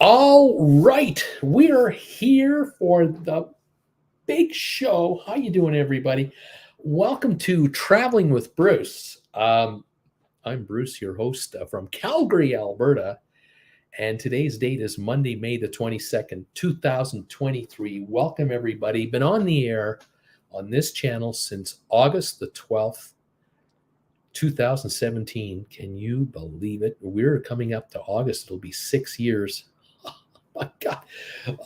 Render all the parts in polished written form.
All right, we are here for the big show. How you doing, everybody? Welcome to Traveling with Bruce. I'm Bruce, your host from Calgary, Alberta, and today's date is Monday, May the 22nd, 2023. Welcome, everybody. Been on the air on this channel since August the 12th, 2017. Can you believe it? We're coming up to August. It'll be 6 years. My God.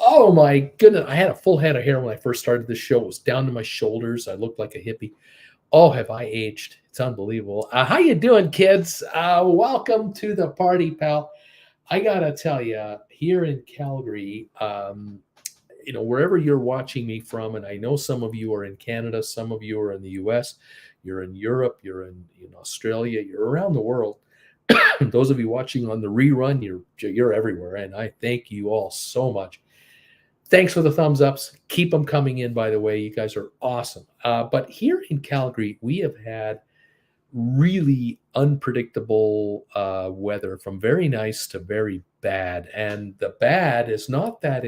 Oh my goodness. I had a full head of hair when I first started this show. It was down to my shoulders. I looked like a hippie. Oh, have I aged? It's unbelievable. How you doing, kids? Welcome to the party, pal. I gotta tell you, here in Calgary, wherever you're watching me from, and I know some of you are in Canada, some of you are in the US, you're in Europe, you're in Australia, you're around the world. Those of you watching on the rerun, you're everywhere, and I thank you all so much. Thanks for the thumbs ups. Keep them coming in, by the way. You guys are awesome. But here in Calgary, we have had really unpredictable weather, from very nice to very bad. And the bad is not that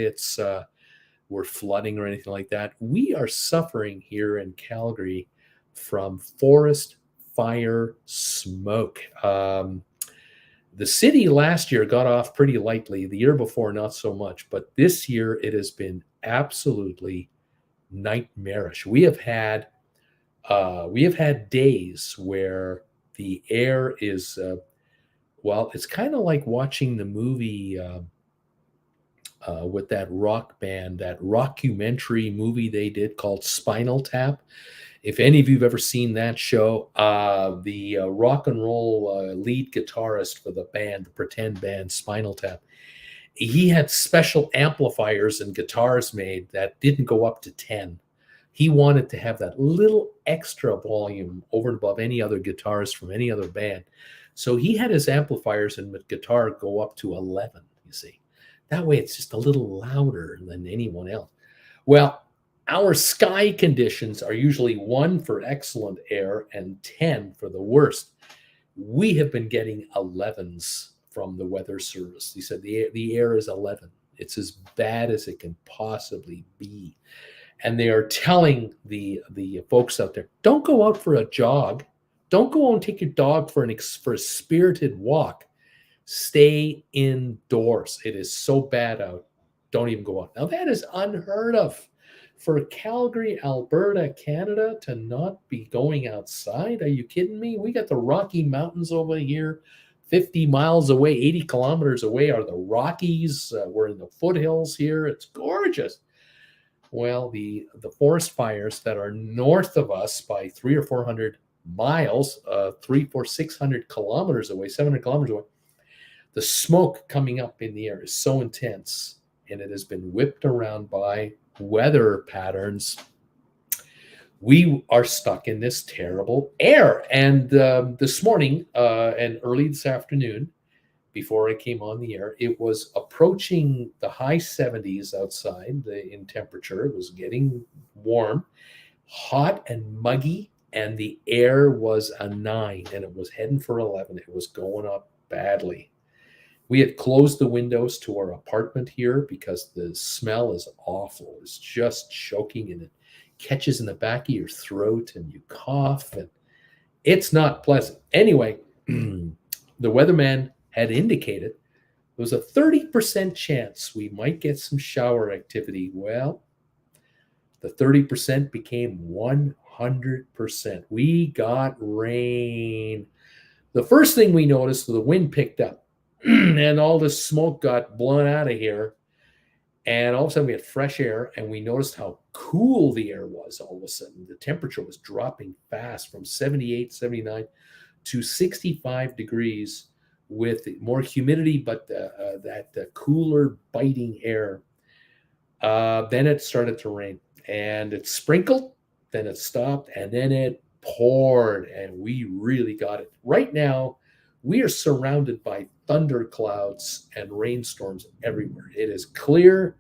we're flooding or anything like that. We are suffering here in Calgary from forest fire smoke. The city last year got off pretty lightly. The year before, not so much. But this year, it has been absolutely nightmarish. We have had days where the air is it's kind of like watching the movie with that rock band, that rockumentary movie they did called Spinal Tap. If any of you have ever seen that show, the rock and roll lead guitarist for the band, the pretend band Spinal Tap, he had special amplifiers and guitars made that didn't go up to 10. He wanted to have that little extra volume over and above any other guitars from any other band. So he had his amplifiers and guitar go up to 11, you see. That way it's just a little louder than anyone else. Well, our sky conditions are usually 1 for excellent air and 10 for the worst. We have been getting 11s from the weather service. He said the air is 11. It's as bad as it can possibly be. And they are telling the folks out there, don't go out for a jog. Don't go out and take your dog for a spirited walk. Stay indoors. It is so bad out. Don't even go out. Now, that is unheard of for Calgary, Alberta, Canada to not be going outside. Are you kidding me? We got the Rocky Mountains over here. 50 miles away, 80 kilometers away are the Rockies. We're in the foothills here. It's gorgeous. Well, the forest fires that are north of us by 300 or 400 miles, 600 kilometers away, 700 kilometers away, the smoke coming up in the air is so intense, and it has been whipped around by weather patterns. We are stuck in this terrible air. And this morning and early this afternoon, before I came on the air, it was approaching the high 70s outside in temperature. It was getting warm, hot and muggy, and the air was a 9, and it was heading for 11. It was going up badly. We had closed the windows to our apartment here because the smell is awful. It's just choking, and it catches in the back of your throat, and you cough, and it's not pleasant. Anyway, the weatherman had indicated there was a 30% chance we might get some shower activity. Well, the 30% became 100%. We got rain. The first thing we noticed was the wind picked up and all this smoke got blown out of here. And all of a sudden we had fresh air, and we noticed how cool the air was. All of a sudden the temperature was dropping fast from 78, 79 to 65 degrees with more humidity, but that cooler biting air. Then it started to rain, and it sprinkled, then it stopped, and then it poured, and we really got it. Right now, we are surrounded by thunder clouds and rainstorms everywhere. It is clear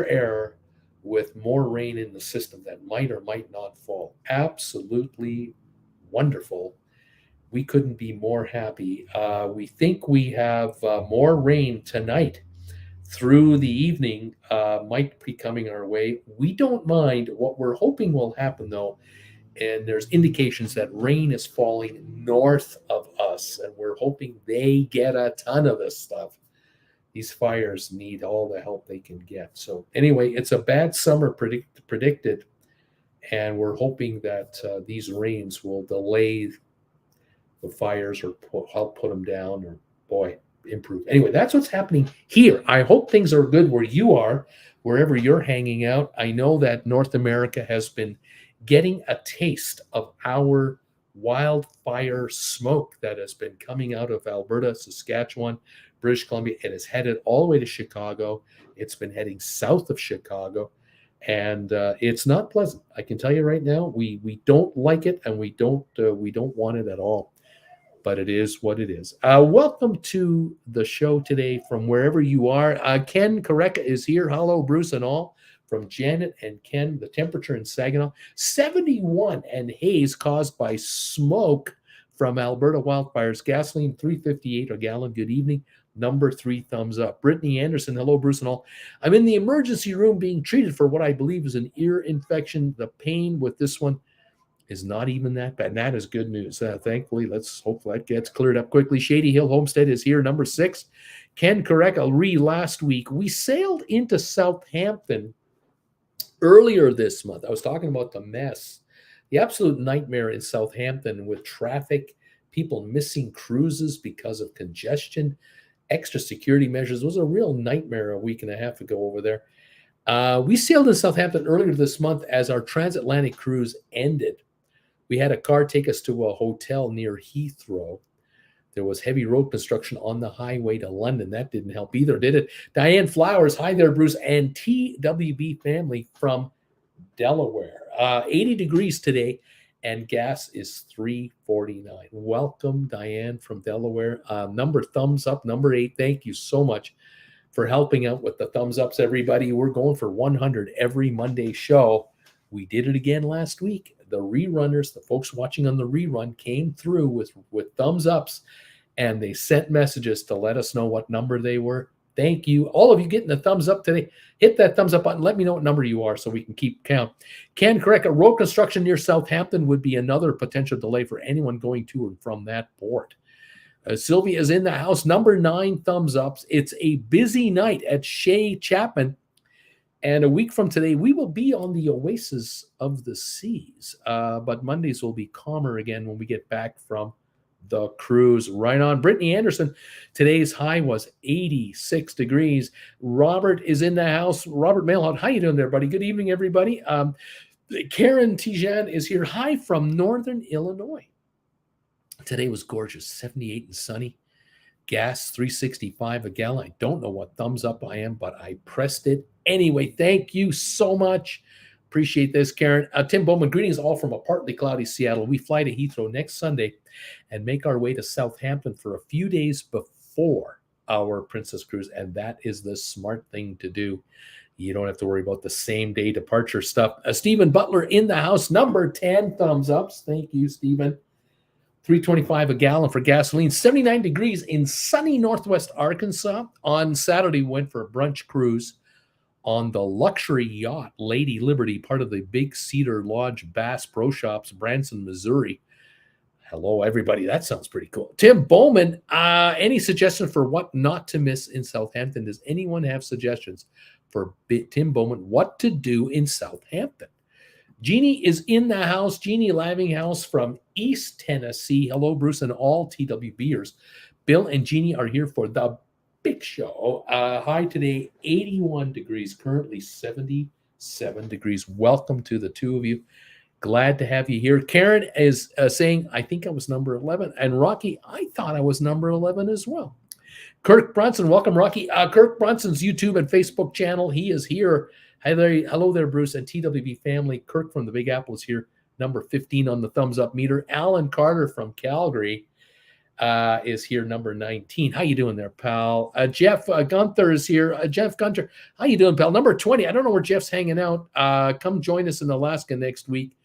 air with more rain in the system that might or might not fall. Absolutely wonderful. We couldn't be more happy. We think we have more rain tonight. through the evening might be coming our way. We don't mind. What we're hoping will happen, though, and there's indications that rain is falling north of us, and we're hoping they get a ton of this stuff. These fires need all the help they can get. So anyway, it's a bad summer predicted, and we're hoping that these rains will delay the fires or help put them down, or boy, improve. Anyway, that's what's happening here. I hope things are good where you are, wherever you're hanging out. I know that North America has been getting a taste of our wildfire smoke that has been coming out of Alberta, Saskatchewan, British Columbia. It is headed all the way to Chicago. It's been heading south of Chicago, and it's not pleasant. I can tell you right now, we don't like it, and we don't want it at all. But it is what it is. Welcome to the show today from wherever you are. Ken Correcca is here. Hello, Bruce and all. From Janet and Ken, the temperature in Saginaw, 71 and haze caused by smoke from Alberta wildfires. Gasoline, $3.58 a gallon. Good evening. Number 3, thumbs up. Brittany Anderson, hello, Bruce and all. I'm in the emergency room being treated for what I believe is an ear infection. The pain with this one is not even that bad. And that is good news. Thankfully, let's hope that gets cleared up quickly. Shady Hill Homestead is here, number 6. Ken Correcca, last week, we sailed into Southampton earlier this month. I was talking about the mess, the absolute nightmare in Southampton with traffic, people missing cruises because of congestion, extra security measures. It was a real nightmare a week and a half ago over there. We sailed in Southampton earlier this month as our transatlantic cruise ended. We had a car take us to a hotel near Heathrow. There was heavy road construction on the highway to London. That didn't help either, did it? Diane Flowers, hi there, Bruce, and TWB family from Delaware. 80 degrees today, and gas is $3.49. Welcome, Diane from Delaware. Number thumbs up, number 8. Thank you so much for helping out with the thumbs ups, everybody. We're going for 100 every Monday show. We did it again last week. The rerunners, the folks watching on the rerun, came through with thumbs ups, and they sent messages to let us know what number they were. Thank you. All of you getting the thumbs up today, hit that thumbs up button. Let me know what number you are so we can keep count. Ken Correcca, road construction near Southampton would be another potential delay for anyone going to and from that port. Sylvia is in the house, number 9, thumbs ups. It's a busy night at Shea Chapman. And a week from today, we will be on the Oasis of the Seas. But Mondays will be calmer again when we get back from the cruise. Right on. Brittany Anderson, today's high was 86 degrees. Robert is in the house. Robert Mailhout, how you doing there, buddy? Good evening, everybody. Karen Tijan is here. Hi from Northern Illinois. Today was gorgeous, 78 and sunny. Gas, $3.65 a gallon. I don't know what thumbs up I am, but I pressed it anyway. Thank you so much. Appreciate this, Karen. Tim Bowman, greetings all from a partly cloudy Seattle. We fly to Heathrow next Sunday and make our way to Southampton for a few days before our Princess Cruise, and that is the smart thing to do. You don't have to worry about the same day departure stuff. Stephen Butler in the house, number 10, thumbs ups. Thank you, Stephen. $3.25 a gallon for gasoline, 79 degrees in sunny Northwest Arkansas. On Saturday, we went for a brunch cruise on the luxury yacht Lady Liberty, part of the Big Cedar Lodge Bass Pro Shops, Branson, Missouri. Hello, everybody. That sounds pretty cool. Tim Bowman, any suggestion for what not to miss in Southampton? Does anyone have suggestions for Tim Bowman, what to do in Southampton? Jeannie is in the house. Jeannie Lavinghouse from East Tennessee. Hello, Bruce and all TWBers. Bill and Jeannie are here for the big show. High today, 81 degrees. Currently 77 degrees. Welcome to the two of you. Glad to have you here. Karen is saying, I think I was number 11. And Rocky, I thought I was number 11 as well. Kirk Brunson, welcome, Rocky. Kirk Brunson's YouTube and Facebook channel. He is here. Hello there, Bruce and TWB family. Kirk from the Big Apple is here, number 15 on the thumbs up meter. Alan Carter from Calgary is here, number 19. How you doing there, pal? Jeff Gunther is here. Jeff Gunther, how you doing, pal? Number 20. I don't know where Jeff's hanging out. Come join us in Alaska next week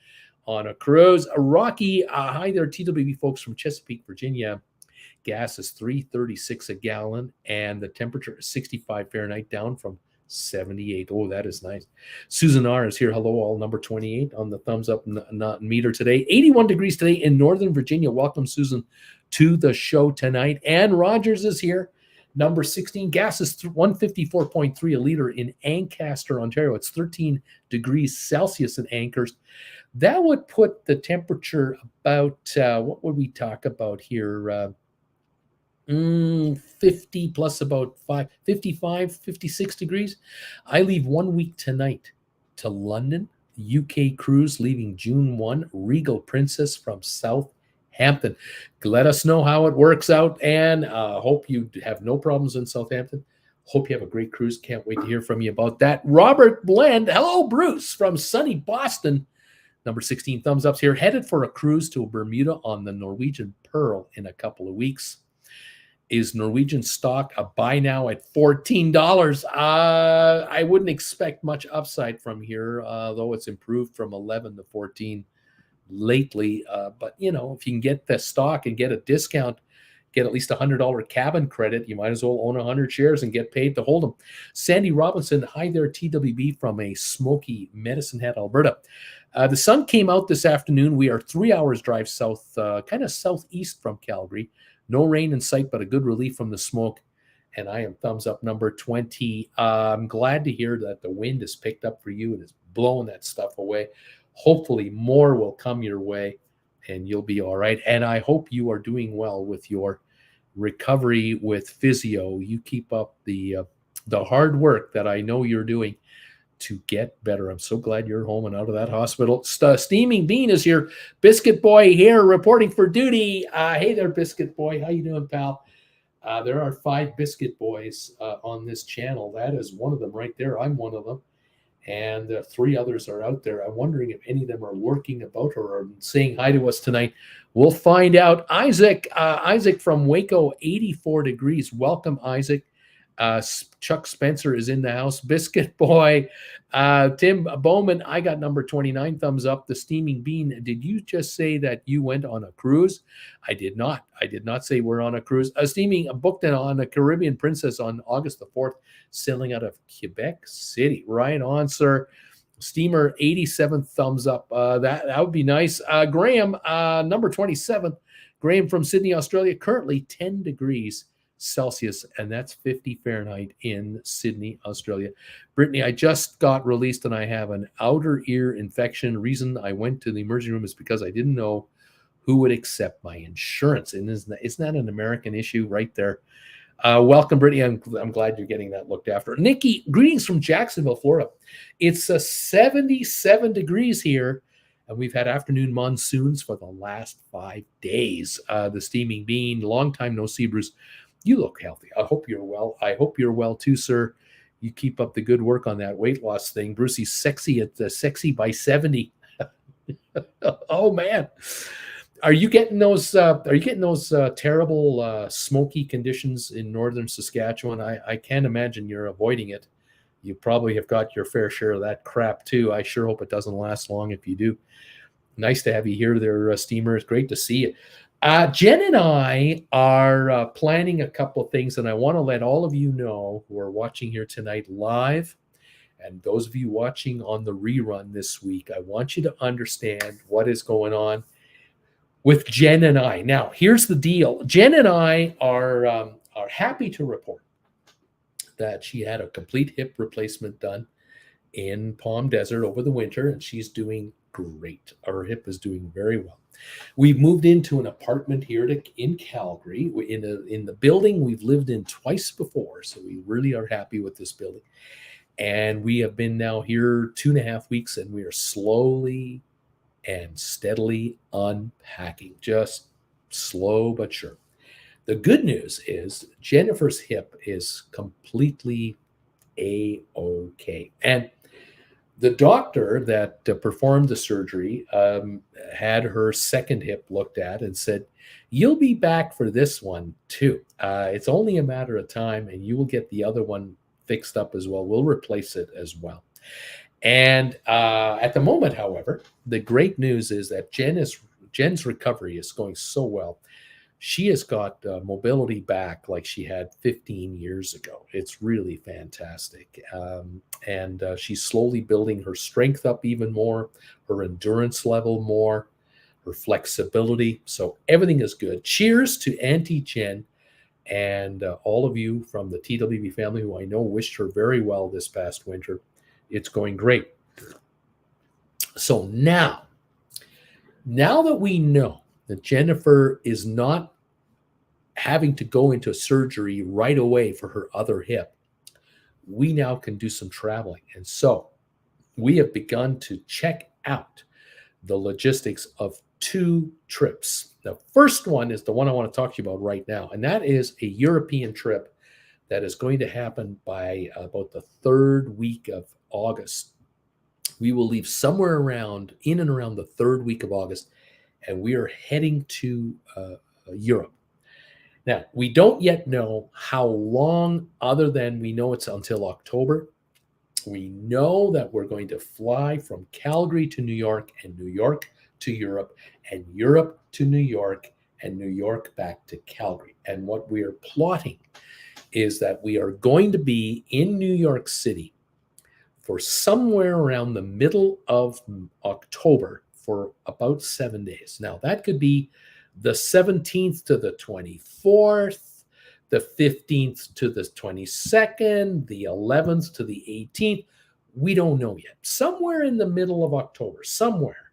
on a cruise. Rocky, hi there, TWB folks from Chesapeake, Virginia. gas is $3.36 a gallon, and the temperature is 65 Fahrenheit, down from 78. Oh, that is nice. Susan R is here. Hello, all. Number 28 on the thumbs up not meter today. 81 degrees today in Northern Virginia. Welcome, Susan, to the show tonight. Ann Rogers is here. Number 16. Gas is 154.3 a liter in Ancaster, Ontario. It's 13 degrees Celsius in Anchorage. That would put the temperature about, what would we talk about here? 50 plus about 55, 56 degrees. I leave 1 week tonight to London, UK cruise leaving June 1, Regal Princess from Southampton. Let us know how it works out, and hope you have no problems in Southampton. Hope you have a great cruise. Can't wait to hear from you about that. Robert Blend, hello, Bruce, from sunny Boston. Number 16 thumbs ups here. Headed for a cruise to Bermuda on the Norwegian Pearl in a couple of weeks. Is Norwegian stock a buy now at $14? I wouldn't expect much upside from here, though it's improved from 11 to 14 lately. But, you know, if you can get the stock and get a discount, get at least $100 cabin credit, you might as well own 100 shares and get paid to hold them. Sandy Robinson, hi there, TWB from a smoky Medicine Hat, Alberta. The sun came out this afternoon. We are 3 hours drive south, kind of southeast from Calgary. No rain in sight, but a good relief from the smoke. And I am thumbs up number 20. I'm glad to hear that the wind is picked up for you and is blowing that stuff away. Hopefully more will come your way and you'll be all right. And I hope you are doing well with your recovery with physio. You keep up the hard work that I know you're doing to get better. I'm so glad you're home and out of that hospital. Steaming Bean is here. Biscuit Boy here reporting for duty. Hey there, Biscuit Boy. How you doing, pal? There are 5 Biscuit Boys on this channel. That is one of them right there. I'm one of them. And 3 others are out there. I'm wondering if any of them are lurking about or are saying hi to us tonight. We'll find out. Isaac from Waco, 84 degrees. Welcome, Isaac. Chuck Spencer is in the house. Biscuit Boy, Tim Bowman, I got number 29 thumbs up. The Steaming Bean, did you just say that you went on a cruise? I did not. I did not say we're on a cruise. Steaming booked on a Caribbean Princess on August the 4th, sailing out of Quebec City. Right on, sir. Steamer, 87 thumbs up. That would be nice. Graham, number 27. Graham from Sydney, Australia, currently 10 degrees Celsius, and that's 50 Fahrenheit in Sydney, Australia. Brittany, I just got released and I have an outer ear infection. Reason I went to the emergency room is because I didn't know who would accept my insurance. And isn't that an American issue right there? Welcome, Brittany. I'm glad you're getting that looked after. Nikki, greetings from Jacksonville, Florida. It's 77 degrees here, and we've had afternoon monsoons for the last 5 days. The Steaming Bean, long time no see, Bruce. You look healthy. I hope you're well. I hope you're well too, sir. You keep up the good work on that weight loss thing. Brucey's sexy at sexy by 70. Oh man, are you getting those? Terrible smoky conditions in northern Saskatchewan? I can't imagine you're avoiding it. You probably have got your fair share of that crap too. I sure hope it doesn't last long if you do. Nice to have you here there, Steamer. It's great to see you. Jen and I are planning a couple of things, and I want to let all of you know who are watching here tonight live, and those of you watching on the rerun this week, I want you to understand what is going on with Jen and I. Now, here's the deal. Jen and I are happy to report that she had a complete hip replacement done in Palm Desert over the winter, and she's doing great. Her hip is doing very well. We've moved into an apartment here in Calgary, in the building we've lived in twice before, so we really are happy with this building. And we have been now here 2.5 weeks, and we are slowly and steadily unpacking, just slow but sure. The good news is Jennifer's hip is completely A-OK. And the doctor that performed the surgery had her second hip looked at and said, you'll be back for this one too. It's only a matter of time, and you will get the other one fixed up as well. We'll replace it as well. And at the moment, however, the great news is that Jen's recovery is going so well. She has got mobility back like she had 15 years ago. It's really fantastic. And she's slowly building her strength up even more, her endurance level more, her flexibility. So everything is good. Cheers to Auntie Jen and all of you from the TWB family who I know wished her very well this past winter. It's going great. So now that we know that Jennifer is not having to go into surgery right away for her other hip, we now can do some traveling. And so we have begun to check out the logistics of 2 trips. The first one is the one I want to talk to you about right now, and that is a European trip that is going to happen by about the 3rd week of August. We will leave somewhere in and around the 3rd week of August, and we are heading to Europe. Now, we don't yet know how long, other than we know it's until October. We know that we're going to fly from Calgary to New York and New York to Europe and Europe to New York and New York back to Calgary. And what we are plotting is that we are going to be in New York City for somewhere around the middle of October for about 7 days. Now, that could be the 17th to the 24th, the 15th to the 22nd, the 11th to the 18th. We don't know yet. Somewhere in the middle of October, somewhere,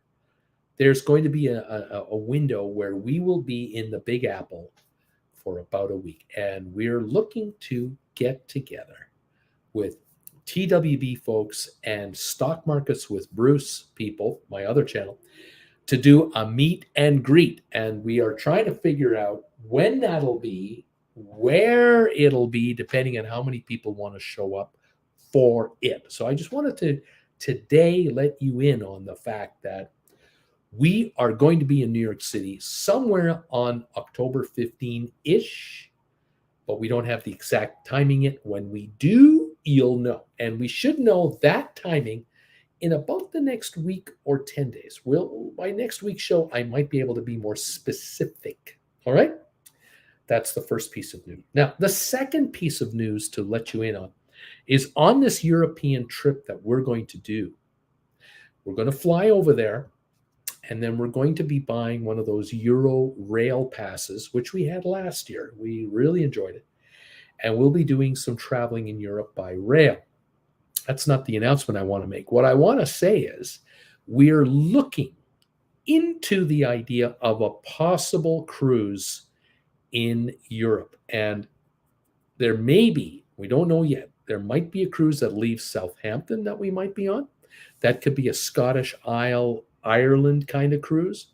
there's going to be a window where we will be in the Big Apple for about a week. And we're looking to get together with TWB folks and Stock Markets with Bruce people, my other channel, to do a meet and greet. And we are trying to figure out when that'll be, where it'll be, depending on how many people want to show up for it. So I just wanted to today let you in on the fact that we are going to be in New York City somewhere on October 15-ish, but we don't have the exact timing yet. When we do, you'll know. And we should know that timing in about the next week or 10 days. By next week's show, I might be able to be more specific. All right? That's the first piece of news. Now, the second piece of news to let you in on is on this European trip that we're going to do. We're going to fly over there, and then we're going to be buying one of those Euro rail passes, which we had last year. We really enjoyed it. And we'll be doing some traveling in Europe by rail. That's not the announcement I want to make. What I want to say is we're looking into the idea of a possible cruise in Europe. And there may be, we don't know yet, there might be a cruise that leaves Southampton that we might be on. That could be a Scottish Isle, Ireland kind of cruise.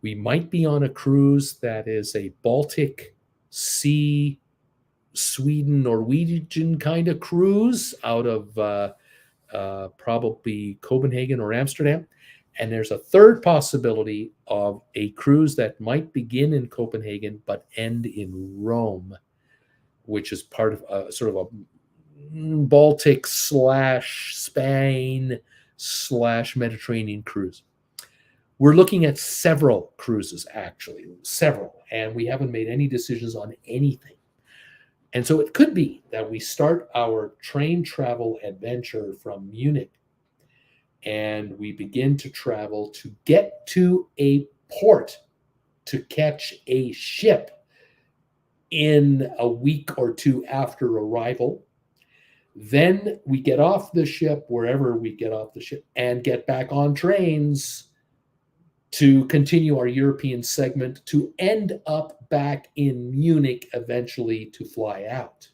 We might be on a cruise that is a Baltic Sea, Sweden, Norwegian kind of cruise out of probably Copenhagen or Amsterdam. And there's a third possibility of a cruise that might begin in Copenhagen but end in Rome, which is part of sort of a Baltic / Spain / Mediterranean cruise. We're looking at several cruises, actually, several, and we haven't made any decisions on anything. And so it could be that we start our train travel adventure from Munich and we begin to travel to get to a port to catch a ship in a week or two after arrival. Then we get off the ship, wherever we get off the ship, and get back on trains to continue our European segment to end up back in Munich eventually to fly out.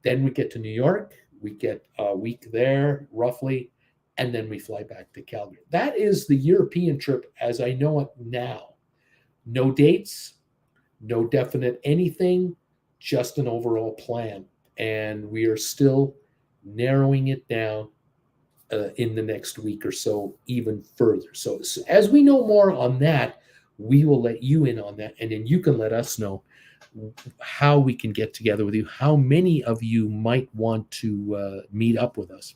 Then we get to New York, we get a week there roughly, and then we fly back to Calgary. That is the European trip as I know it now. No dates, no definite anything, just an overall plan. And we are still narrowing it down in the next week or so even further. So as we know more on that, we will let you in on that. And then you can let us know how we can get together with you, how many of you might want to meet up with us.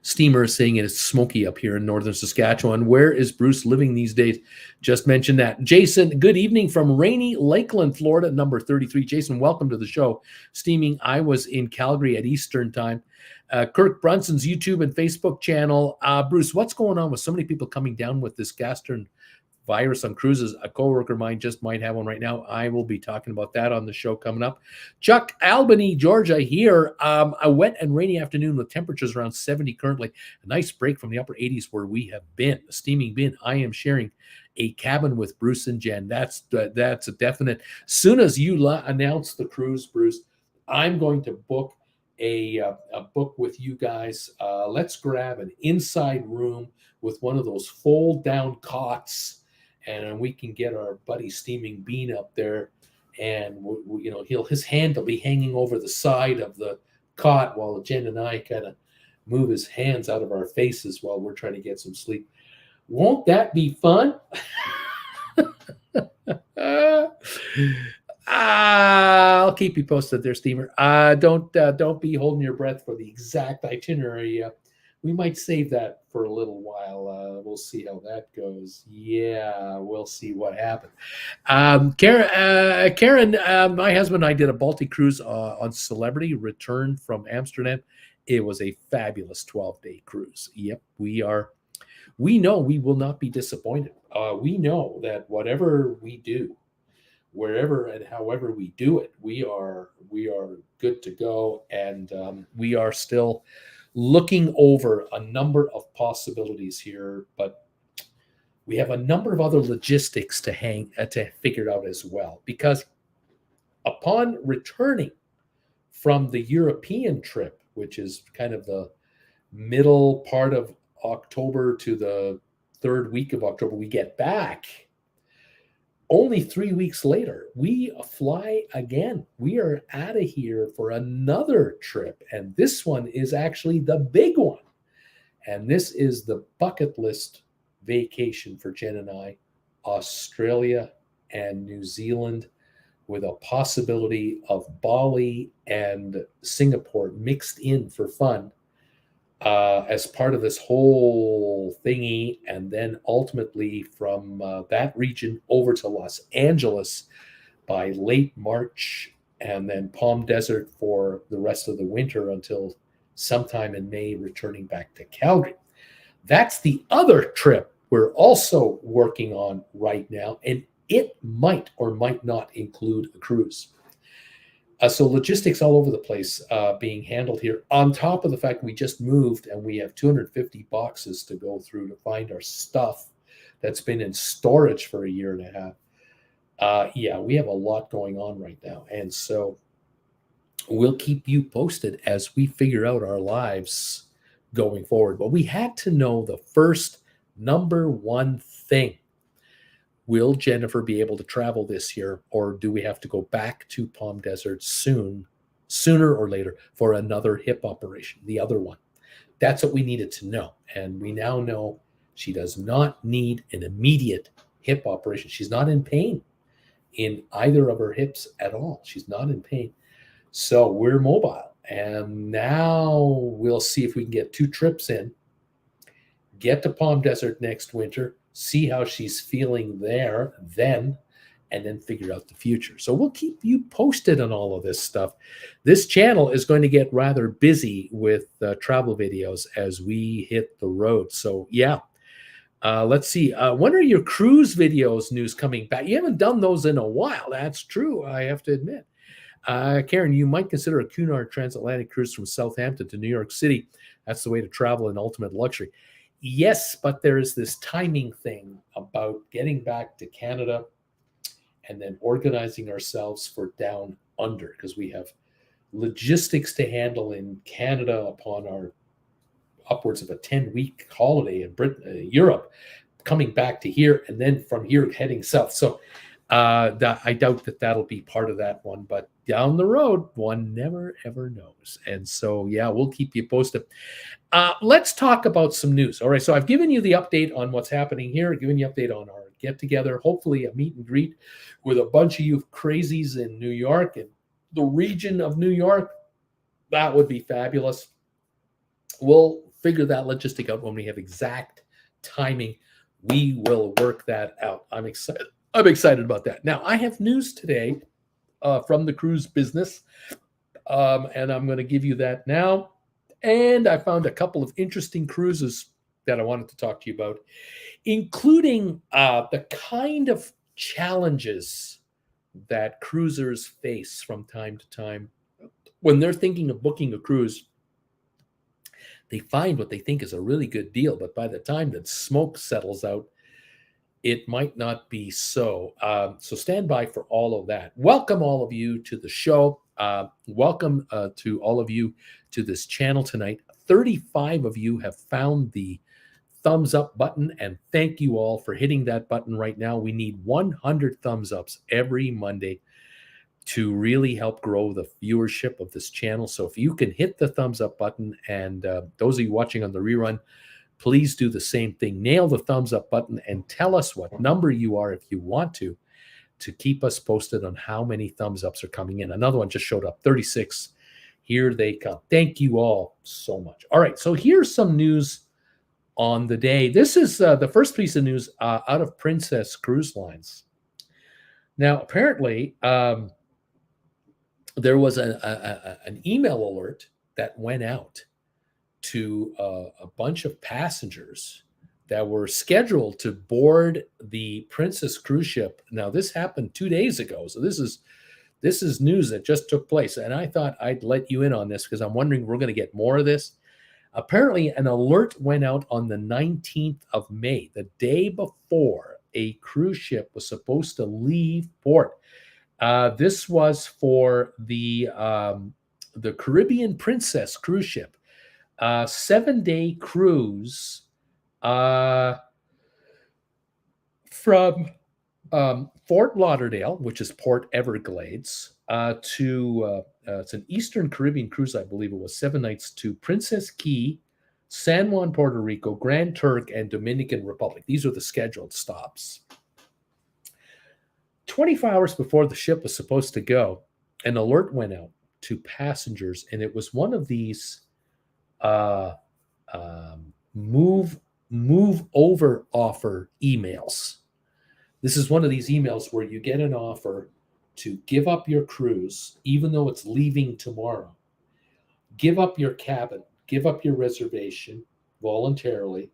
Steamer is saying it's smoky up here in northern Saskatchewan. Where is Bruce living these days? Just mentioned that. Jason, good evening from rainy Lakeland, Florida, number 33. Jason, welcome to the show. Steaming, I was in Calgary at Eastern time. Kirk Brunson's YouTube and Facebook channel. Bruce, what's going on with so many people coming down with this gastron virus on cruises? A coworker of mine just might have one right now. I will be talking about that on the show coming up. Chuck, Albany, Georgia here. A wet and rainy afternoon with temperatures around 70 currently. A nice break from the upper 80s where we have been. A steaming bin. I am sharing a cabin with Bruce and Jen. That's a definite. Soon as you announce the cruise, Bruce, I'm going to book a book with you guys. Let's grab an inside room with one of those fold down cots, and we can get our buddy Steaming Bean up there, and his hand will be hanging over the side of the cot while Jen and I kind of move his hands out of our faces while we're trying to get some sleep. Won't that be fun? I'll keep you posted there, Steamer. Don't be holding your breath for the exact itinerary. We might save that for a little while. We'll see how that goes. Yeah, we'll see what happens. Karen, my husband and I did a Baltic cruise on Celebrity, returned from Amsterdam. It was a fabulous 12-day cruise. Yep, we know we will not be disappointed. We know that whatever we do, wherever and however we do it, we are good to go, and we are still looking over a number of possibilities here, but we have a number of other logistics to figure out as well, because upon returning from the European trip, which is kind of the middle part of October to the third week of October, we get back. Only 3 weeks later, we fly again. We are out of here for another trip. And this one is actually the big one. And this is the bucket list vacation for Jen and I, Australia and New Zealand, with a possibility of Bali and Singapore mixed in for fun as part of this whole thingy, and then ultimately from that region over to Los Angeles by late March, and then Palm Desert for the rest of the winter until sometime in May, returning back to Calgary. That's the other trip we're also working on right now, and it might or might not include a cruise. So logistics all over the place being handled here, on top of the fact we just moved and we have 250 boxes to go through to find our stuff that's been in storage for a year and a half. Yeah, we have a lot going on right now. And so we'll keep you posted as we figure out our lives going forward. But we had to know the first number one thing. Will Jennifer be able to travel this year, or do we have to go back to Palm Desert sooner or later for another hip operation, the other one? That's what we needed to know. And we now know she does not need an immediate hip operation. She's not in pain in either of her hips at all. She's not in pain. So we're mobile. And now we'll see if we can get 2 trips in, get to Palm Desert next winter, see how she's feeling there then, and then figure out the future. So we'll keep you posted on all of this stuff. This channel is going to get rather busy with travel videos as we hit the road. So yeah, let's see. When are your cruise videos news coming back? You haven't done those in a while. That's true, I have to admit. Karen, you might consider a Cunard transatlantic cruise from Southampton to New York City. That's the way to travel in ultimate luxury. Yes, but there is this timing thing about getting back to Canada and then organizing ourselves for down under, because we have logistics to handle in Canada upon our upwards of a 10-week holiday in Britain, Europe, coming back to here, and then from here heading south. So I doubt that that'll be part of that one, but down the road, one never ever knows. And so, yeah, we'll keep you posted. Let's talk about some news. All right, so I've given you the update on what's happening here, I've given you an update on our get-together, hopefully a meet and greet with a bunch of you crazies in New York and the region of New York. That would be fabulous. We'll figure that logistic out when we have exact timing. We will work that out. I'm excited. I'm excited about that. Now, I have news today from the cruise business, and I'm going to give you that now. And I found a couple of interesting cruises that I wanted to talk to you about, including the kind of challenges that cruisers face from time to time when they're thinking of booking a cruise. They find what they think is a really good deal, but by the time that smoke settles out, it might not be so. So stand by for all of that. Welcome all of you to the show. Welcome to all of you to this channel tonight. 35 of you have found the thumbs up button, and thank you all for hitting that button right now. We need 100 thumbs ups every Monday to really help grow the viewership of this channel. So if you can hit the thumbs up button, and those of you watching on the rerun, please do the same thing. Nail the thumbs up button and tell us what number you are if you want to keep us posted on how many thumbs ups are coming in. Another one just showed up, 36. Here they come. Thank you all so much. All right, so here's some news on the day. This is the first piece of news out of Princess Cruise Lines. Now, apparently, there was an email alert that went out to a bunch of passengers that were scheduled to board the Princess cruise ship. Now, this happened 2 days ago, so this is news that just took place, and I thought I'd let you in on this because I'm wondering if we're going to get more of this. Apparently, an alert went out on the 19th of May, the day before a cruise ship was supposed to leave port. This was for the Caribbean Princess cruise ship. 7-day cruise from Fort Lauderdale, which is Port Everglades, to it's an Eastern Caribbean cruise, I believe it was, 7 nights to Princess Key, San Juan, Puerto Rico, Grand Turk, and Dominican Republic. These are the scheduled stops. 24 hours before the ship was supposed to go, an alert went out to passengers, and it was one of these move over offer emails. This is one of these emails where you get an offer to give up your cruise, even though it's leaving tomorrow. Give up your cabin, give up your reservation voluntarily,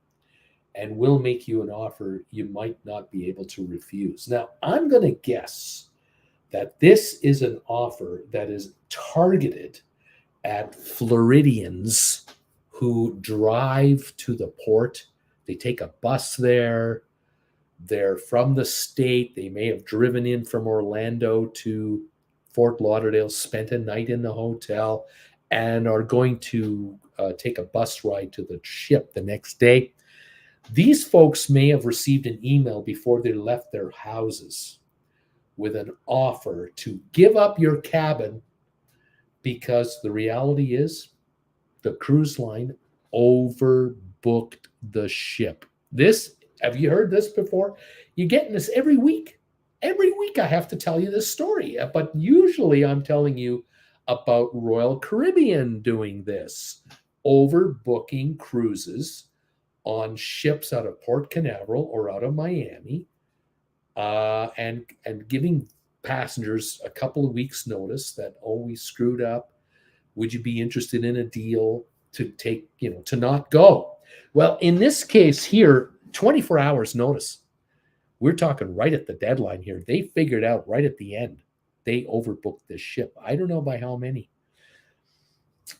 and we'll make you an offer you might not be able to refuse. Now, I'm going to guess that this is an offer that is targeted at Floridians who drive to the port. They take a bus there. They're from the state. They may have driven in from Orlando to Fort Lauderdale, spent a night in the hotel, and are going to take a bus ride to the ship the next day. These folks may have received an email before they left their houses with an offer to give up your cabin, because the reality is the cruise line overbooked the ship. This, have you heard this before? You're getting this every week. Every week I have to tell you this story, but usually I'm telling you about Royal Caribbean doing this, overbooking cruises on ships out of Port Canaveral or out of Miami, and giving passengers a couple of weeks notice that, oh, we screwed up. Would you be interested in a deal to take, to not go? Well, in this case here, 24 hours notice. We're talking right at the deadline here. They figured out right at the end. They overbooked this ship. I don't know by how many.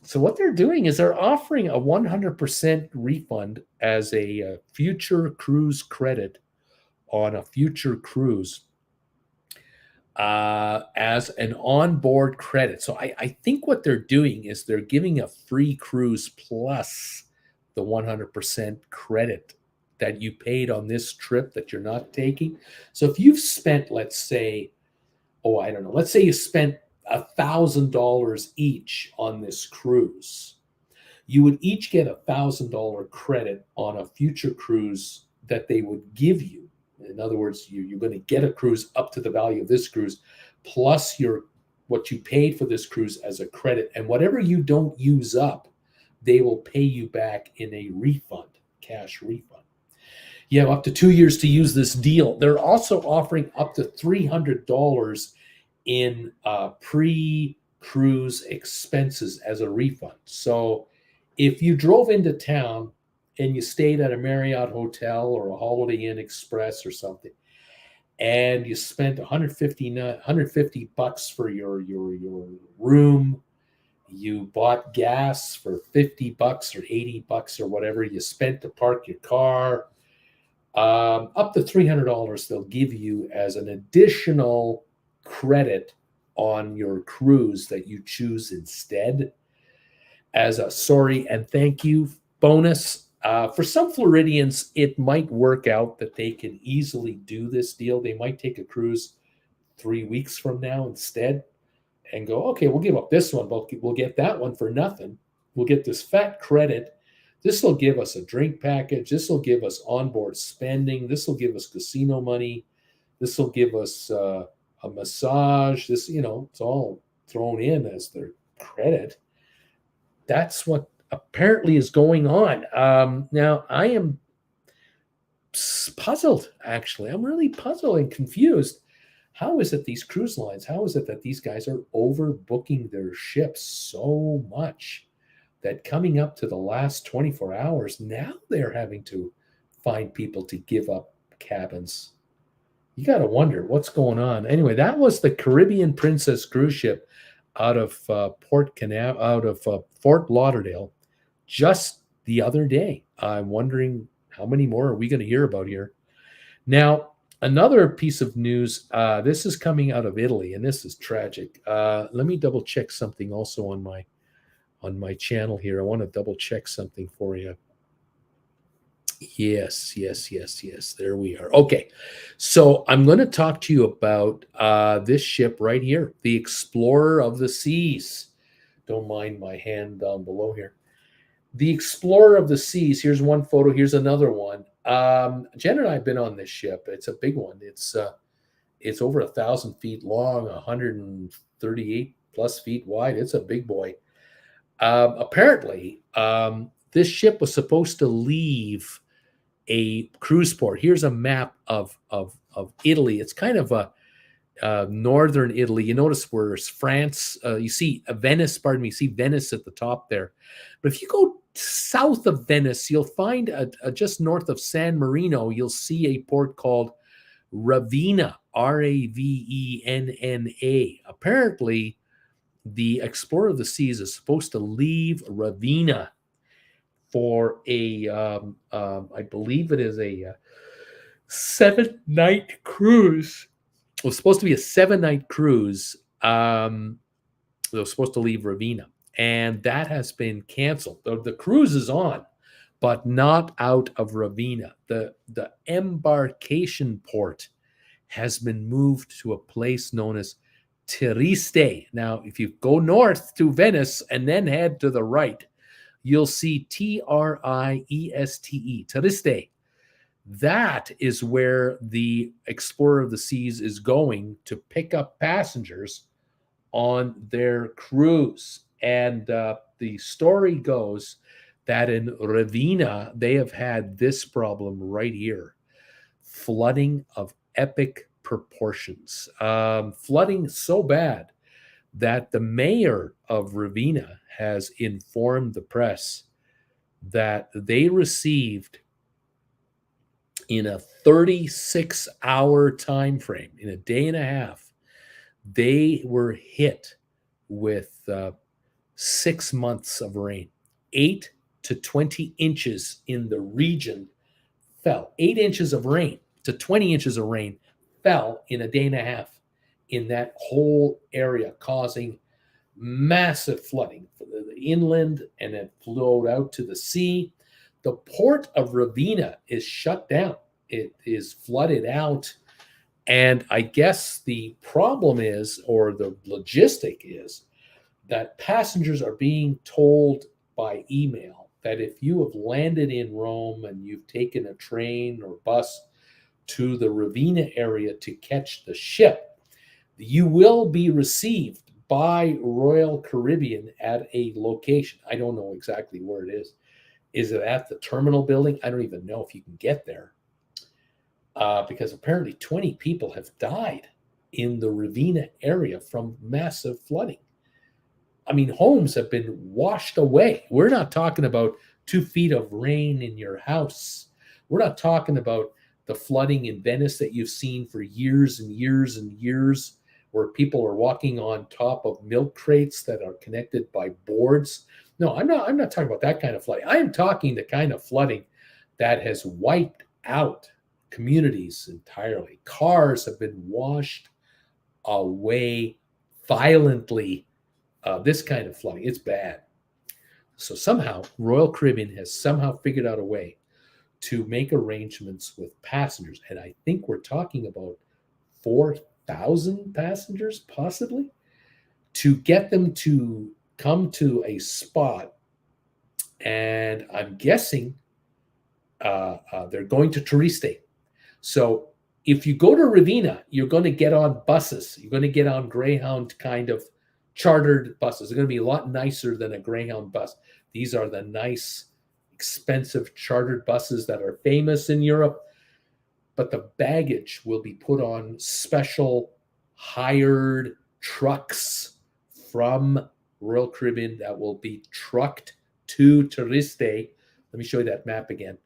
So what they're doing is they're offering a 100% refund as a future cruise credit on a future cruise as an onboard credit. So I think what they're doing is they're giving a free cruise plus the 100% credit that you paid on this trip that you're not taking. So if you've spent, let's say, let's say you spent $1,000 each on this cruise, you would each get $1,000 credit on a future cruise that they would give you. In other words, you're going to get a cruise up to the value of this cruise, plus what you paid for this cruise as a credit. And whatever you don't use up they will pay you back in a refund, cash refund. You have up to 2 years to use this deal. They're also offering up to $300 in pre-cruise expenses as a refund. So if you drove into town and you stayed at a Marriott hotel or a Holiday Inn Express or something, and you spent 150 bucks for your room, you bought gas for 50 bucks or 80 bucks or whatever you spent to park your car, up to $300 they'll give you as an additional credit on your cruise that you choose instead, as a sorry and thank you bonus. For some Floridians, it might work out that they can easily do this deal. They might take a cruise 3 weeks from now instead and go, okay, we'll give up this one, but we'll get that one for nothing. We'll get this fat credit. This will give us a drink package. This will give us onboard spending. This will give us casino money. This will give us a massage. This, it's all thrown in as their credit. That's what apparently is going on. Now, I am puzzled, actually. I'm really puzzled and confused. How is it these cruise lines, how is it that these guys are overbooking their ships so much that coming up to the last 24 hours, now they're having to find people to give up cabins? You got to wonder what's going on. Anyway, that was the Caribbean Princess cruise ship out of Fort Lauderdale just the other day. I'm wondering how many more are we going to hear about here. Now, another piece of news, this is coming out of Italy, and this is tragic. Let me double check something also on my channel here. I want to double check something for you. Yes. There we are. Okay. So I'm going to talk to you about this ship right here, the Explorer of the Seas. Don't mind my hand down below here. The Explorer of the Seas. Here's one photo. Here's another one. Jen and I have been on this ship. It's a big one. It's over 1,000 feet long, 138 plus feet wide. It's a big boy. Apparently, this ship was supposed to leave a cruise port. Here's a map of Italy. It's kind of a northern Italy. You notice where France, you see Venice, you see Venice at the top there. But if you go south of Venice, you'll find just north of San Marino, you'll see a port called Ravenna, Ravenna. Apparently, the Explorer of the Seas is supposed to leave Ravenna for I believe it is a 7-night cruise. It was supposed to be a 7-night cruise. It was supposed to leave Ravenna, and that has been canceled. The cruise is on, but not out of Ravenna. The embarkation port has been moved to a place known as Trieste. Now, if you go north to Venice and then head to the right, you'll see Trieste, Trieste. That is where the Explorer of the Seas is going to pick up passengers on their cruise. And the story goes that in Ravenna, they have had this problem right here: flooding of epic proportions. Flooding so bad that the mayor of Ravenna has informed the press that they received, in a 36-hour time frame, in a day and a half, they were hit with 6 months of rain. 8 to 20 inches in the region fell. 8 inches of rain to 20 inches of rain fell in a day and a half in that whole area, causing massive flooding for the inland, and it flowed out to the sea. The port of Ravenna is shut down. It is flooded out. And I guess the problem is, or the logistic is, that passengers are being told by email that if you have landed in Rome and you've taken a train or bus to the Ravenna area to catch the ship, you will be received by Royal Caribbean at a location. I don't know exactly where it is. Is it at the terminal building? I don't even know if you can get there, because apparently 20 people have died in the Ravenna area from massive flooding. I mean, homes have been washed away. We're not talking about 2 feet of rain in your house. We're not talking about the flooding in Venice that you've seen for years and years and years, where people are walking on top of milk crates that are connected by boards. No, I'm not talking about that kind of flooding. I am talking the kind of flooding that has wiped out communities entirely. Cars have been washed away violently. This kind of flooding, it's bad. So somehow Royal Caribbean has somehow figured out a way to make arrangements with passengers. And I think we're talking about 4,000 passengers, possibly, to get them to come to a spot. And I'm guessing they're going to Turiste. So if you go to Ravenna, you're going to get on buses. You're going to get on Greyhound kind of chartered buses. They're going to be a lot nicer than a Greyhound bus. These are the nice, expensive chartered buses that are famous in Europe. But the baggage will be put on special hired trucks from Royal Caribbean that will be trucked to Turiste. Let me show you that map again.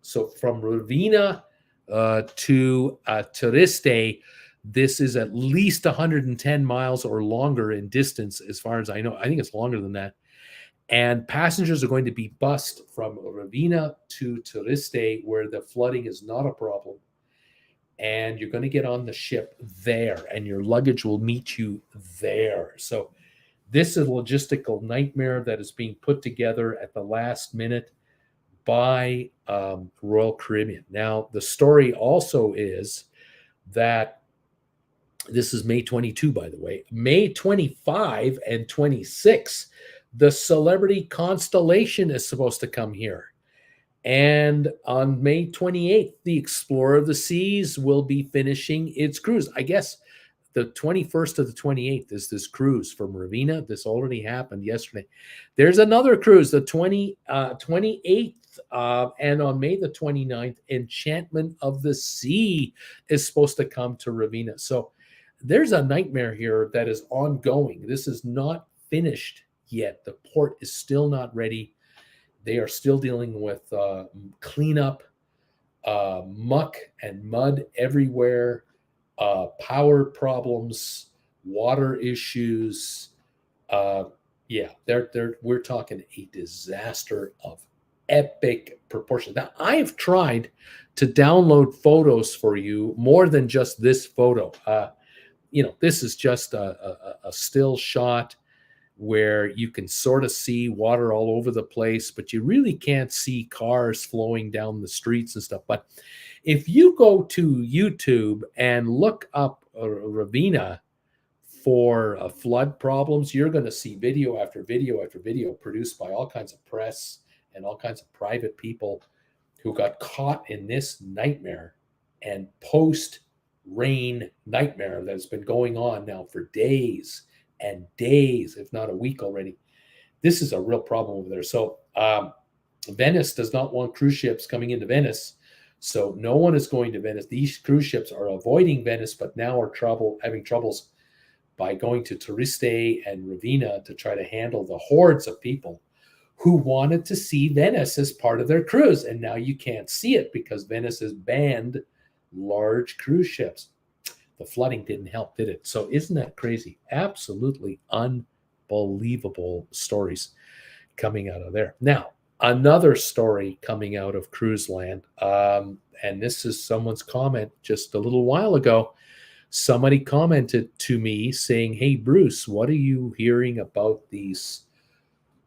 So from Ravenna to Turiste, this is at least 110 miles or longer in distance, as far as I know. I think it's longer than that. And passengers are going to be bused from Ravenna to Turiste, where the flooding is not a problem. And you're going to get on the ship there, and your luggage will meet you there. So this is a logistical nightmare that is being put together at the last minute by Royal Caribbean. Now, the story also is that this is May 22, by the way. May 25 and 26, the Celebrity Constellation is supposed to come here. And on May 28th, the Explorer of the Seas will be finishing its cruise. I guess the 21st to the 28th is this cruise from Ravenna. This already happened yesterday. There's another cruise, the 28th, and on May the 29th, Enchantment of the Sea is supposed to come to Ravenna. So there's a nightmare here that is ongoing. This is not finished yet. The port is still not ready. They are still dealing with cleanup, muck and mud everywhere, power problems, water issues. We're talking a disaster of epic proportion. Now, I've tried to download photos for you, more than just this photo. This is just a still shot where you can sort of see water all over the place, but you really can't see cars flowing down the streets and stuff. But if you go to YouTube and look up Ravenna for flood problems, you're going to see video after video after video produced by all kinds of press and all kinds of private people who got caught in this nightmare and post-rain nightmare that's been going on now for days and days, if not a week already. This is a real problem over there. So Venice does not want cruise ships coming into Venice. So no one is going to Venice. These cruise ships are avoiding Venice, but now are having troubles by going to Turiste and Ravenna to try to handle the hordes of people who wanted to see Venice as part of their cruise. And now you can't see it because Venice has banned large cruise ships. The flooding didn't help, did it? So isn't that crazy? Absolutely unbelievable stories coming out of there. Now, another story coming out of cruise land, and this is someone's comment just a little while ago. Somebody commented to me saying, "Hey, Bruce, what are you hearing about these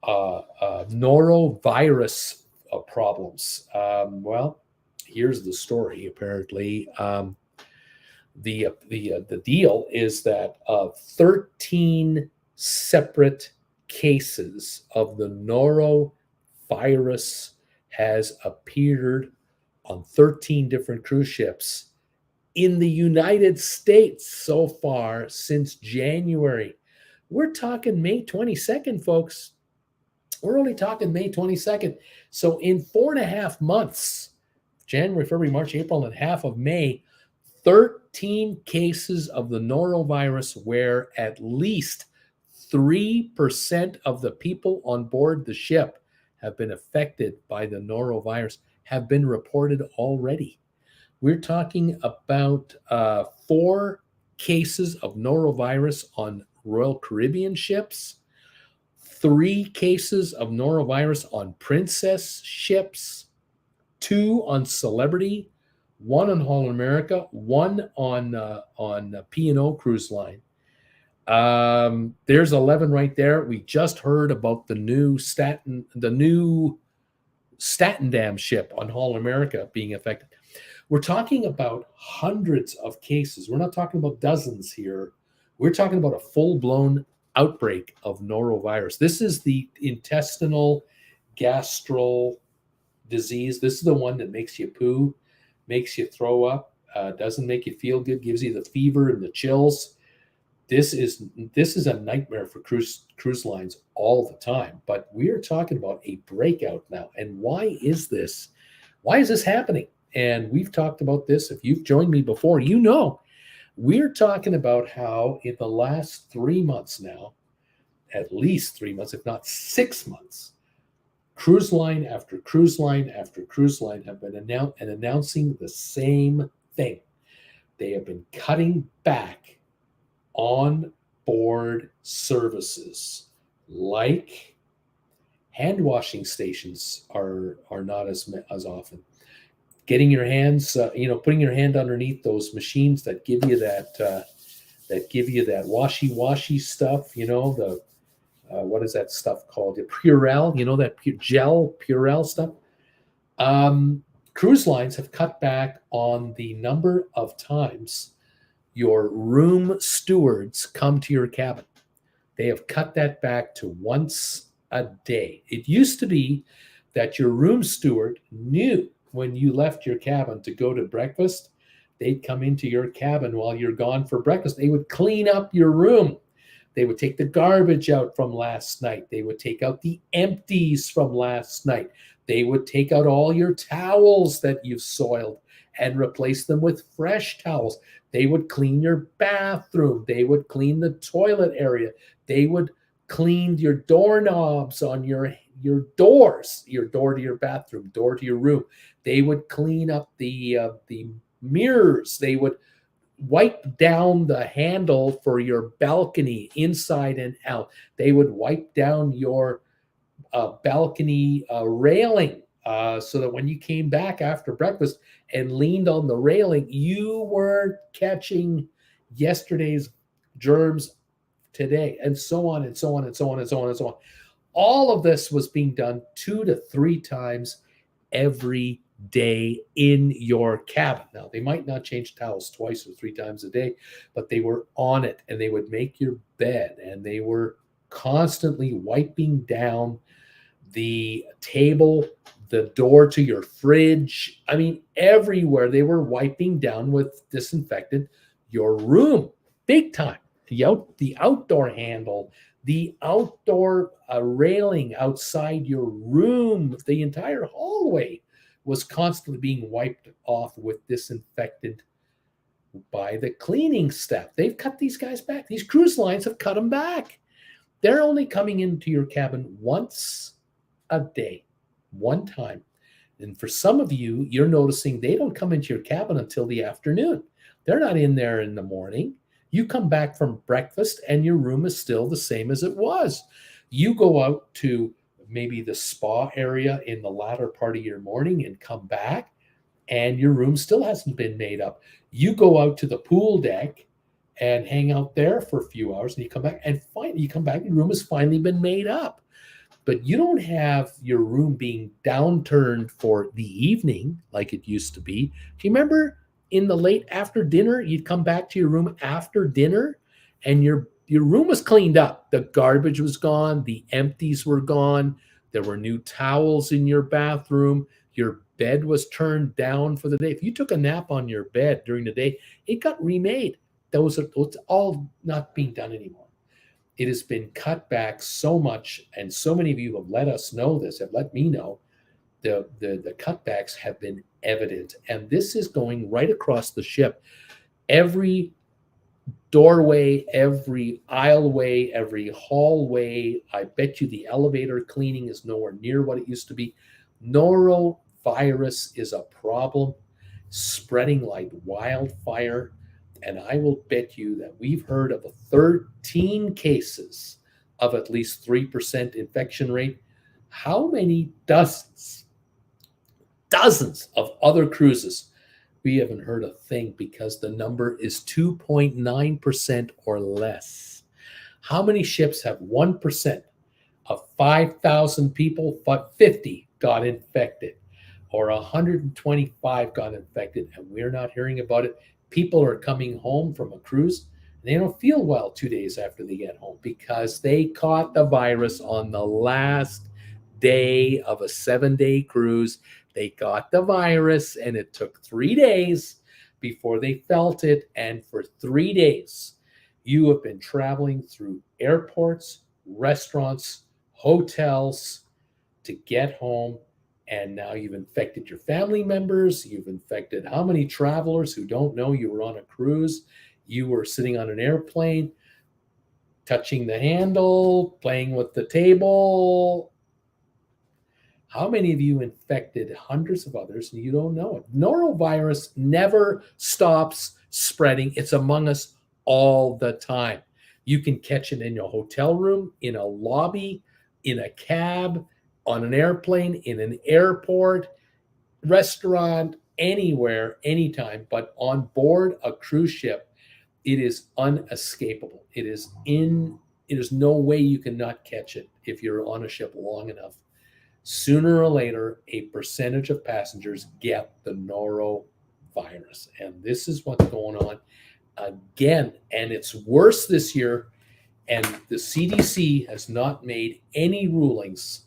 Norovirus problems?" Well, here's the story. Apparently, the deal is that 13 separate cases of the Norovirus has appeared on 13 different cruise ships in the United States so far since January. We're talking May 22nd, folks. We're only talking May 22nd. So in 4.5 months, January, February, March, April, and half of May, 13 cases of the norovirus where at least 3% of the people on board the ship have been affected by the norovirus have been reported already. We're talking about 4 cases of norovirus on Royal Caribbean ships, 3 cases of norovirus on Princess ships, 2 on Celebrity, 1 on Holland America, 1 on P&O Cruise Line. There's 11 right there. We just heard about the new Statendam ship on Holland America being affected. We're talking about hundreds of cases. We're not talking about dozens here. We're talking about a full-blown outbreak of norovirus. This is the intestinal gastral disease. This is the one that makes you poo, makes you throw up, doesn't make you feel good, gives you the fever and the chills. This is a nightmare for cruise lines all the time. But we are talking about a breakout now. And why is this? Why is this happening? And we've talked about this. If you've joined me before, you know we're talking about how in the last 3 months now, at least 3 months, if not 6 months, cruise line after cruise line after cruise line have been announcing the same thing. They have been cutting back on board services, like hand washing stations are not as often. Getting your hands, putting your hand underneath those machines that give you that washy stuff. The what is that stuff called? The Purell. That gel Purell stuff. Cruise lines have cut back on the number of times your room stewards come to your cabin. They have cut that back to once a day. It used to be that your room steward knew when you left your cabin to go to breakfast. They'd come into your cabin while you're gone for breakfast. They would clean up your room. They would take the garbage out from last night. They would take out the empties from last night. They would take out all your towels that you've soiled and replace them with fresh towels. They would clean your bathroom. They would clean the toilet area. They would clean your doorknobs on your doors, your door to your bathroom, door to your room. They would clean up the mirrors. They would wipe down the handle for your balcony inside and out. They would wipe down your balcony railing so that when you came back after breakfast and leaned on the railing, you weren't catching yesterday's germs today, and so on and so on and so on and so on and so on. All of this was being done 2 to 3 times every day in your cabin. Now, they might not change towels 2 or 3 times a day, but they were on it, and they would make your bed, and they were constantly wiping down the table, the door to your fridge. I mean, everywhere they were wiping down with disinfectant your room, big time. The outdoor handle, the outdoor railing outside your room, the entire hallway was constantly being wiped off with disinfectant by the cleaning staff. They've cut these guys back. These cruise lines have cut them back. They're only coming into your cabin once a day, one time. And for some of you, you're noticing they don't come into your cabin until the afternoon. They're not in there in the morning. You come back from breakfast and your room is still the same as it was. You go out to maybe the spa area in the latter part of your morning and come back, and your room still hasn't been made up. You go out to the pool deck and hang out there for a few hours, and you come back and your room has finally been made up. But you don't have your room being downturned for the evening like it used to be. Do you remember in the late after dinner, you'd come back to your room after dinner and your room was cleaned up. The garbage was gone. The empties were gone. There were new towels in your bathroom. Your bed was turned down for the day. If you took a nap on your bed during the day, it got remade. Those are all not being done anymore. It has been cut back so much, and so many of you have let us know this, have let me know the cutbacks have been evident. And this is going right across the ship. Every doorway, every aisleway, every hallway. I bet you the elevator cleaning is nowhere near what it used to be. Norovirus is a problem, spreading like wildfire. And I will bet you that we've heard of 13 cases of at least 3% infection rate. How many dozens of other cruises? We haven't heard a thing because the number is 2.9% or less. How many ships have 1% of 5,000 people, but 50 got infected, or 125 got infected, and we're not hearing about it? People are coming home from a cruise, and they don't feel well 2 days after they get home because they caught the virus on the last day of a 7-day cruise. They got the virus, and it took 3 days before they felt it. And for 3 days, you have been traveling through airports, restaurants, hotels to get home. And now you've infected your family members. You've infected how many travelers who don't know you were on a cruise? You were sitting on an airplane, touching the handle, playing with the table. How many of you infected hundreds of others and you don't know it? Norovirus never stops spreading. It's among us all the time. You can catch it in your hotel room, in a lobby, in a cab, on an airplane, in an airport, restaurant, anywhere, anytime. But on board a cruise ship, it is unescapable. It is no way you can not catch it if you're on a ship long enough. Sooner or later, a percentage of passengers get the norovirus. And this is what's going on again. And it's worse this year. And the CDC has not made any rulings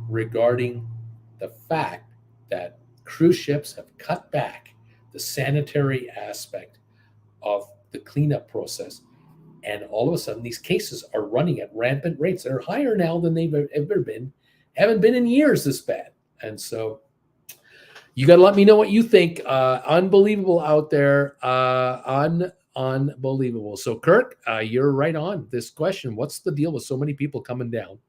regarding the fact that cruise ships have cut back the sanitary aspect of the cleanup process. And all of a sudden, these cases are running at rampant rates. They're higher now than they've ever been. Haven't been in years this bad. And so you got to let me know what you think. Unbelievable out there. Unbelievable. So, Kirk, you're right on this question. What's the deal with so many people coming down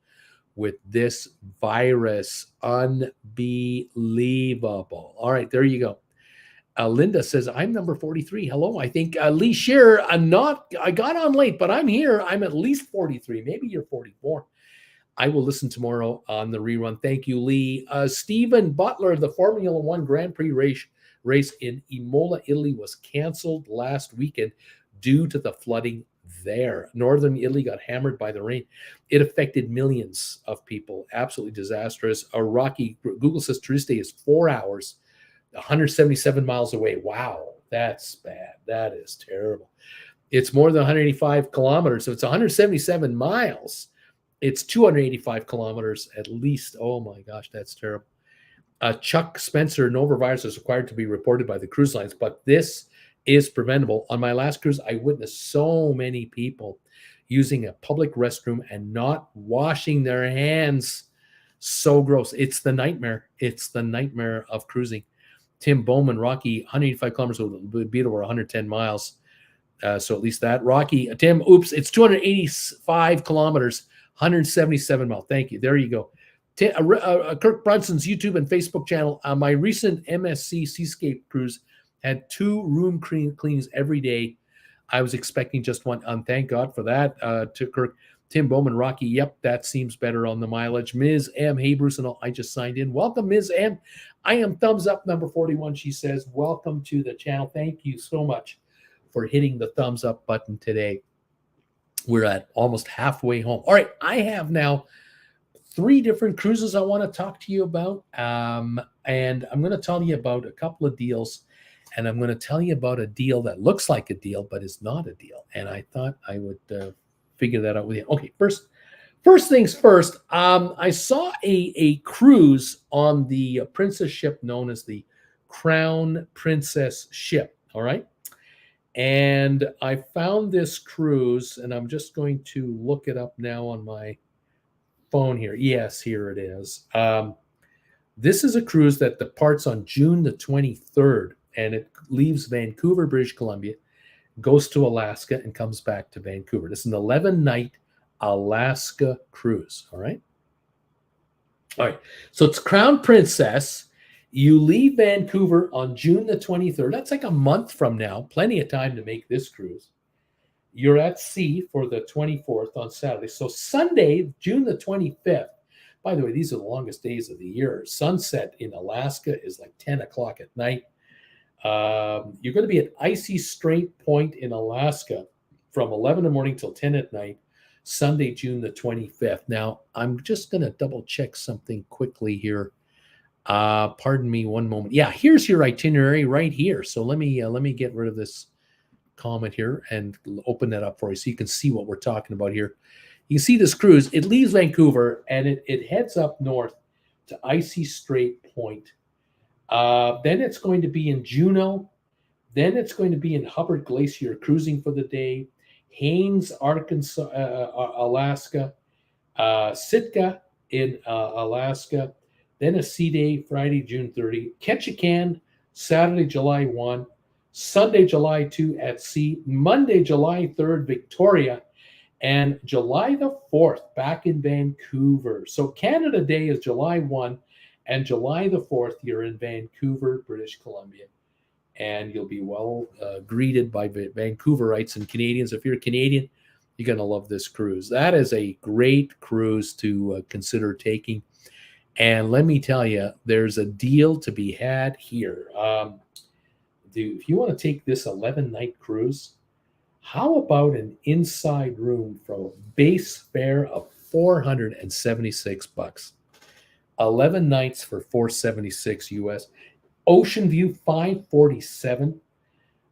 with this virus? Unbelievable. All right, there you go. Linda says, I'm number 43. Hello. I think Lee Shearer, I got on late, but I'm here. I'm at least 43. Maybe you're 44. I will listen tomorrow on the rerun. Thank you, Lee. Stephen Butler, the Formula One Grand Prix race in Imola, Italy, was canceled last weekend due to the flooding there. Northern Italy got hammered by the rain. It affected millions of people. Absolutely disastrous. Google says Tuesday is 4 hours, 177 miles away. Wow, that's bad. That is terrible. It's more than 185 kilometers. So it's 177 miles. It's 285 kilometers at least. Oh my gosh, that's terrible. Chuck Spencer, Norovirus is required to be reported by the cruise lines, but this is preventable. On my last cruise, I witnessed so many people using a public restroom and not washing their hands. So gross. It's the nightmare. It's the nightmare of cruising. Tim Bowman, Rocky, 185 kilometers would beat over 110 miles. So at least that. Rocky, Tim, it's 285 kilometers. 177 miles. Thank you. There you go. Kirk Brunson's YouTube and Facebook channel. My recent MSC Seascape cruise had 2 room cleans every day. I was expecting just one. Thank God for that. To Kirk, Tim Bowman, Rocky. Yep, that seems better on the mileage. Ms. M. Hey, Bruce and all. I just signed in. Welcome, Ms. M. I am thumbs up number 41. She says, welcome to the channel. Thank you so much for hitting the thumbs up button today. We're at almost halfway home. All right, I have now 3 different cruises I want to talk to you about. And I'm going to tell you about a couple of deals. And I'm going to tell you about a deal that looks like a deal, but is not a deal. And I thought I would figure that out with you. Okay, first things first. I saw a cruise on the princess ship known as the Crown Princess ship. All right. And I found this cruise, and I'm just going to look it up now on my phone here. Yes, here it is. This is a cruise that departs on June the 23rd, and it leaves Vancouver, British Columbia, goes to Alaska, and comes back to Vancouver. This is an 11-night Alaska cruise. All right. All right. So it's Crown Princess. You leave Vancouver on June the 23rd. That's like a month from now. Plenty of time to make this cruise. You're at sea for the 24th on Saturday. So Sunday, June the 25th. By the way, these are the longest days of the year. Sunset in Alaska is like 10 o'clock at night. You're going to be at Icy Strait Point in Alaska from 11 in the morning till 10 at night, Sunday, June the 25th. Now, I'm just going to double check something quickly here. Pardon me one moment. Yeah, here's your itinerary right here. So let me get rid of this comment here and open that up for you so you can see what we're talking about here. You can see this cruise. It leaves Vancouver and it heads up north to Icy Strait Point. Then it's going to be in Juneau. Then it's going to be in Hubbard Glacier, cruising for the day. Haines, Arkansas, Alaska. Sitka in Alaska. Then a sea day, Friday, June 30. Ketchikan, Saturday, July 1. Sunday, July 2 at sea. Monday, July 3rd, Victoria. And July the 4th, back in Vancouver. So Canada Day is July 1. And July the 4th, you're in Vancouver, British Columbia. And you'll be well greeted by Vancouverites and Canadians. If you're a Canadian, you're going to love this cruise. That is a great cruise to consider taking. And let me tell you, there's a deal to be had here. If you want to take this 11-night cruise, how about an inside room for a base fare of $476? 11 nights for $476 US. Ocean view $547.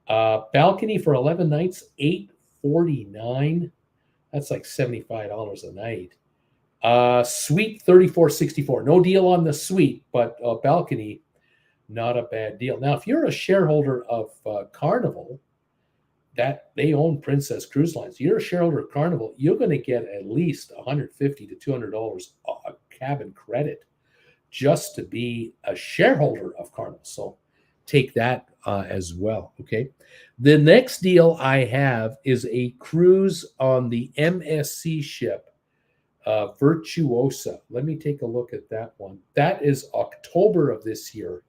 Balcony for 11 nights $849. That's like $75 a night. Suite $34.64. No deal on the suite, but balcony, not a bad deal. Now, if you're a shareholder of Carnival, that they own Princess Cruise Lines, you're a shareholder of Carnival, you're going to get at least $150 to $200 cabin credit just to be a shareholder of Carnival. So take that as well. Okay. The next deal I have is a cruise on the MSC ship, Virtuosa. Let me take a look at that one. That is October of this year.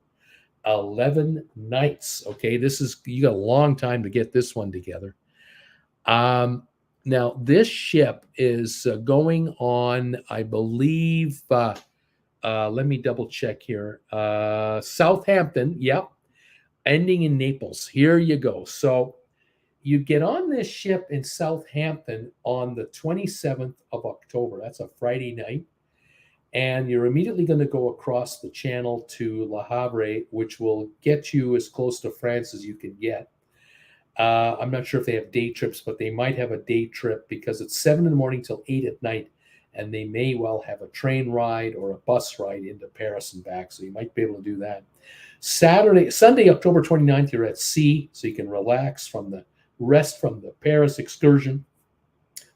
11 nights. Okay. You got a long time to get this one together. Now this ship is going on, I believe, let me double check here. Southampton. Yep. Ending in Naples. Here you go. So you get on this ship in Southampton on the 27th of October. That's a Friday night. And you're immediately going to go across the channel to Le Havre, which will get you as close to France as you can get. I'm not sure if they have day trips, but they might have a day trip because it's 7 in the morning till 8 at night. And they may well have a train ride or a bus ride into Paris and back. So you might be able to do that. Sunday, October 29th, you're at sea, so you can relax from the rest from the Paris excursion.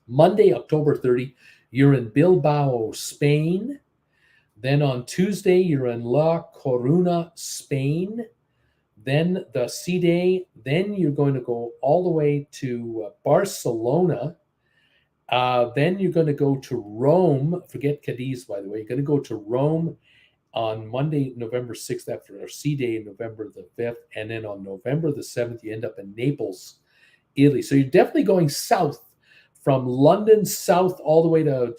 Monday, October 30, you're in Bilbao, Spain. Then on Tuesday, you're in La Coruna, Spain. Then the sea day. Then you're going to go all the way to Barcelona. Then you're going to go to Rome. Forget Cadiz, by the way. You're going to go to Rome on Monday, November 6th, after our sea day, November the 5th. And then on November the 7th, you end up in Naples, Italy. So you're definitely going south from London, south all the way to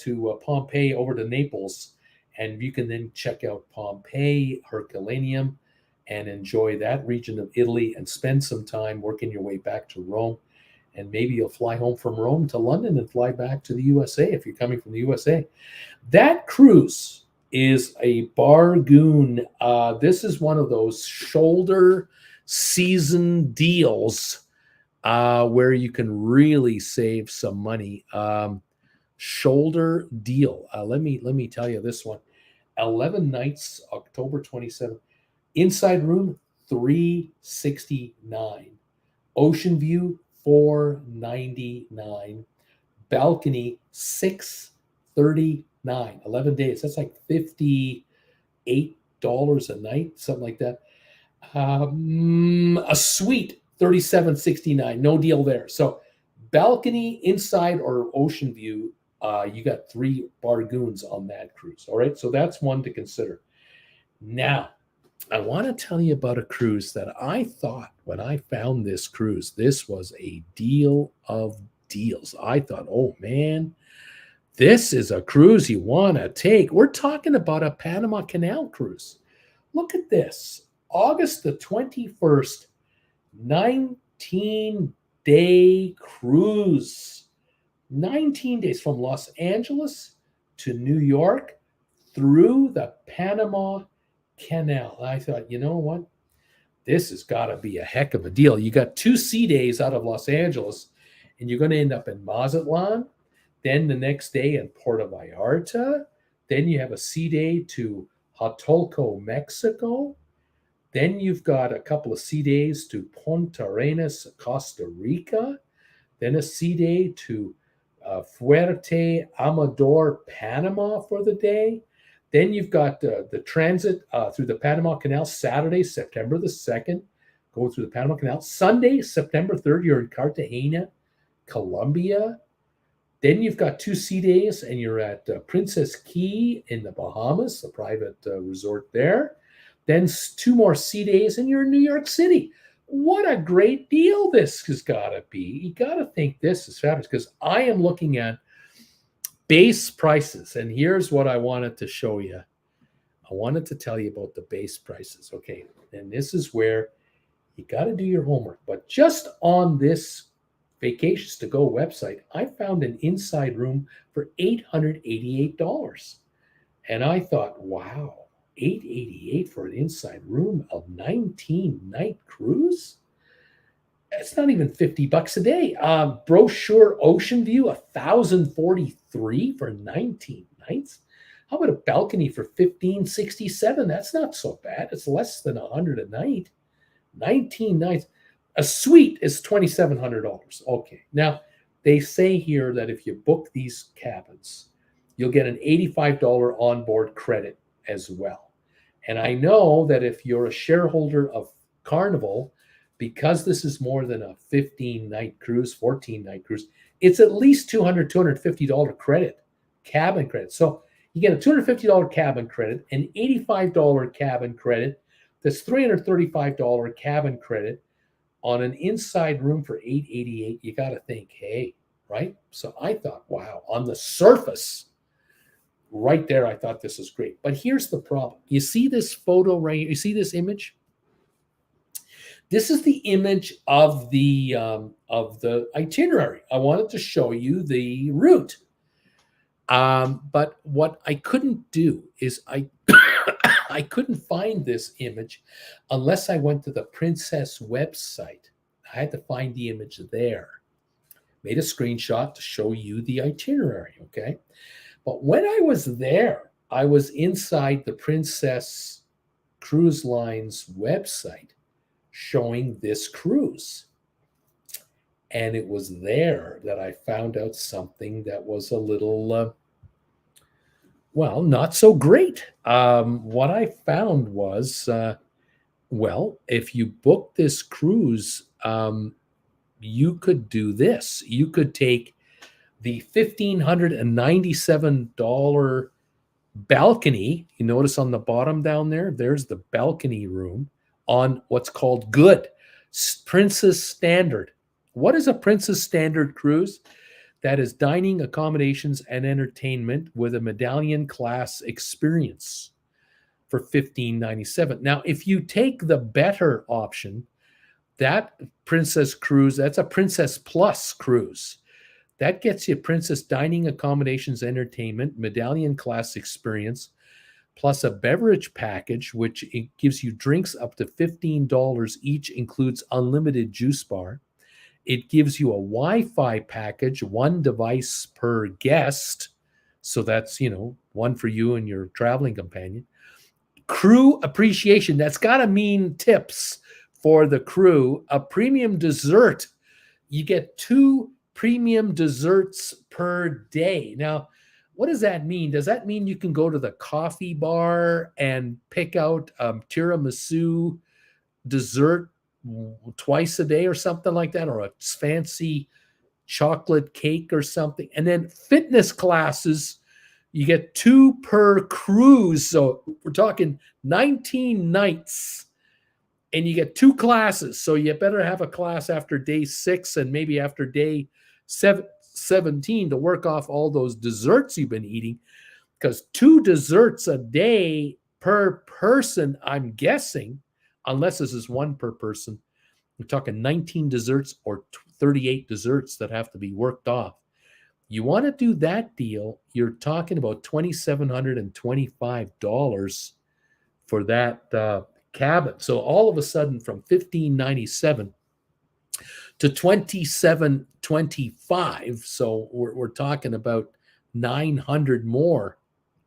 Pompeii over to Naples. And you can then check out Pompeii, Herculaneum, and enjoy that region of Italy and spend some time working your way back to Rome. And maybe you'll fly home from Rome to London and fly back to the USA if you're coming from the USA. That cruise is a bargain. This is one of those shoulder season deals where you can really save some money. Shoulder deal. Let me tell you this one. 11 nights, October 27th. Inside room, $369. Ocean view, $499. Balcony, $639. 11 days. That's like $58 a night, something like that. A suite, $37.69. No deal there. So balcony, inside, or ocean view, you got 3 bargoons on that cruise. All right, so that's one to consider. Now, I want to tell you about a cruise that I thought when I found this cruise, this was a deal of deals. I thought, oh man, this is a cruise you want to take. We're talking about a Panama Canal cruise. Look at this. August the 21st, 19-day cruise. 19 days from Los Angeles to New York through the Panama Canal. I thought, you know what? This has got to be a heck of a deal. You got 2 sea days out of Los Angeles, and you're going to end up in Mazatlan. Then the next day in Puerto Vallarta. Then you have a sea day to Huatulco, Mexico. Then you've got a couple of sea days to Punta Arenas, Costa Rica. Then a sea day to Fuerte Amador, Panama for the day. Then you've got the transit through the Panama Canal, Saturday, September the 2nd, go through the Panama Canal. Sunday, September 3rd, you're in Cartagena, Colombia. Then you've got 2 sea days, and you're at Princess Key in the Bahamas, a private resort there. Then 2 more sea days, and you're in New York City. What a great deal this has got to be. You got to think this is fabulous, because I am looking at base prices, and here's what I wanted to show you. I wanted to tell you about the base prices, okay? And this is where you got to do your homework. But just on this Vacations to Go website, I found an inside room for $888. And I thought, wow, $888 for an inside room of 19-night cruise? It's not even $50 a day. Brochure Ocean View, $1,043 for 19 nights. How about a balcony for $1,567? That's not so bad. It's less than $100 a night. 19 nights. A suite is $2,700. Okay. Now, they say here that if you book these cabins, you'll get an $85 onboard credit as well. And I know that if you're a shareholder of Carnival, because this is more than a 15-night cruise, 14-night cruise, it's at least $250 credit, cabin credit. So you get a $250 cabin credit, an $85 cabin credit, that's $335 cabin credit on an inside room for $888. You got to think, hey, right? So I thought, wow, on the surface, right there, I thought this is great. But here's the problem. You see this photo right here? You see this image? This is the image of the itinerary. I wanted to show you the route. But what I couldn't do is I couldn't find this image unless I went to the Princess website. I had to find the image there. Made a screenshot to show you the itinerary, okay? But when I was there, I was inside the Princess Cruise Line's website showing this cruise. And it was there that I found out something that was a little, well, not so great. What I found was, well, if you book this cruise, you could do this. You could take the $1,597 balcony. You notice on the bottom down there, there's the balcony room on what's called Good Princess Standard. What is a Princess Standard cruise? That is dining, accommodations, and entertainment with a medallion class experience for $1,597. Now, if you take the better option, that Princess cruise, that's a Princess Plus cruise. That gets you Princess dining, accommodations, entertainment, medallion class experience, plus a beverage package, which it gives you drinks up to $15 each, includes unlimited juice bar. It gives you a Wi-Fi package, 1 device per guest. So that's, one for you and your traveling companion. Crew appreciation, that's got to mean tips, for the crew. A premium dessert, you get 2 premium desserts per day. Now, what does that mean? Does that mean you can go to the coffee bar and pick out tiramisu dessert twice a day or something like that, or a fancy chocolate cake or something? And then fitness classes, you get 2 per cruise. So we're talking 19 nights and you get 2 classes. So you better have a class after day 6 and maybe after day 17 to work off all those desserts you've been eating, because 2 desserts a day per person, I'm guessing, unless this is 1 per person, we're talking 19 desserts or 38 desserts that have to be worked off. You want to do that deal, you're talking about $2,725 for that cabin. So all of a sudden, from $1,597 to $2,725. So we're talking about $900 more.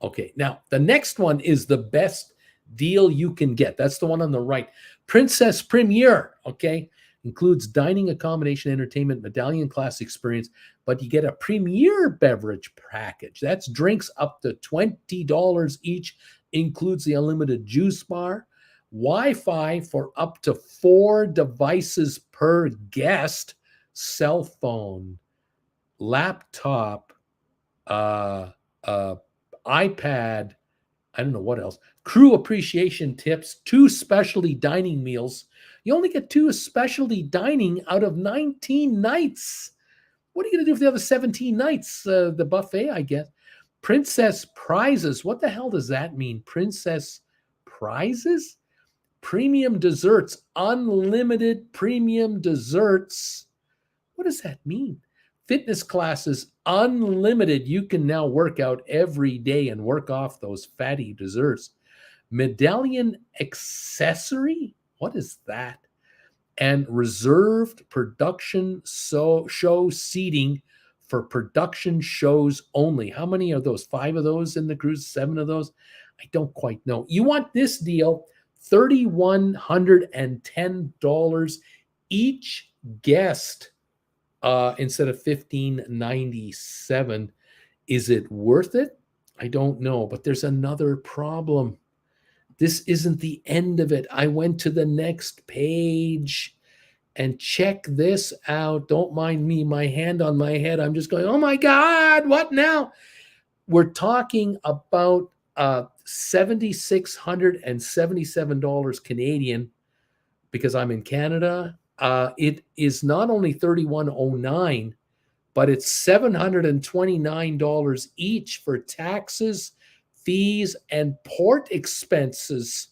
Okay, now the next one is the best deal you can get. That's the one on the right. Princess Premier, okay, includes dining, accommodation, entertainment, medallion class experience, but you get a premier beverage package. That's drinks up to $20 each, includes the unlimited juice bar, Wi-Fi for up to 4 devices per guest, cell phone, laptop, iPad, I don't know what else, crew appreciation tips, 2 specialty dining meals. You only get 2 specialty dining out of 19 nights. What are you going to do for the other 17 nights? The buffet, I guess. Princess prizes. What the hell does that mean? Princess prizes? Premium desserts, unlimited premium desserts. What does that mean? Fitness classes, unlimited. You can now work out every day and work off those fatty desserts. Medallion accessory? What is that? And reserved production show seating for production shows only. How many are those? 5 of those in the cruise? 7 of those? I don't quite know. You want this deal, $3,110 each guest instead of $1,597. Is it worth it? I don't know, but there's another problem. This isn't the end of it. I went to the next page and check this out. Don't mind me, my hand on my head. I'm just going, oh my God, what now? We're talking about $7,677 Canadian, because I'm in Canada. It is not only $3,109, but it's $729 each for taxes, fees, and port expenses.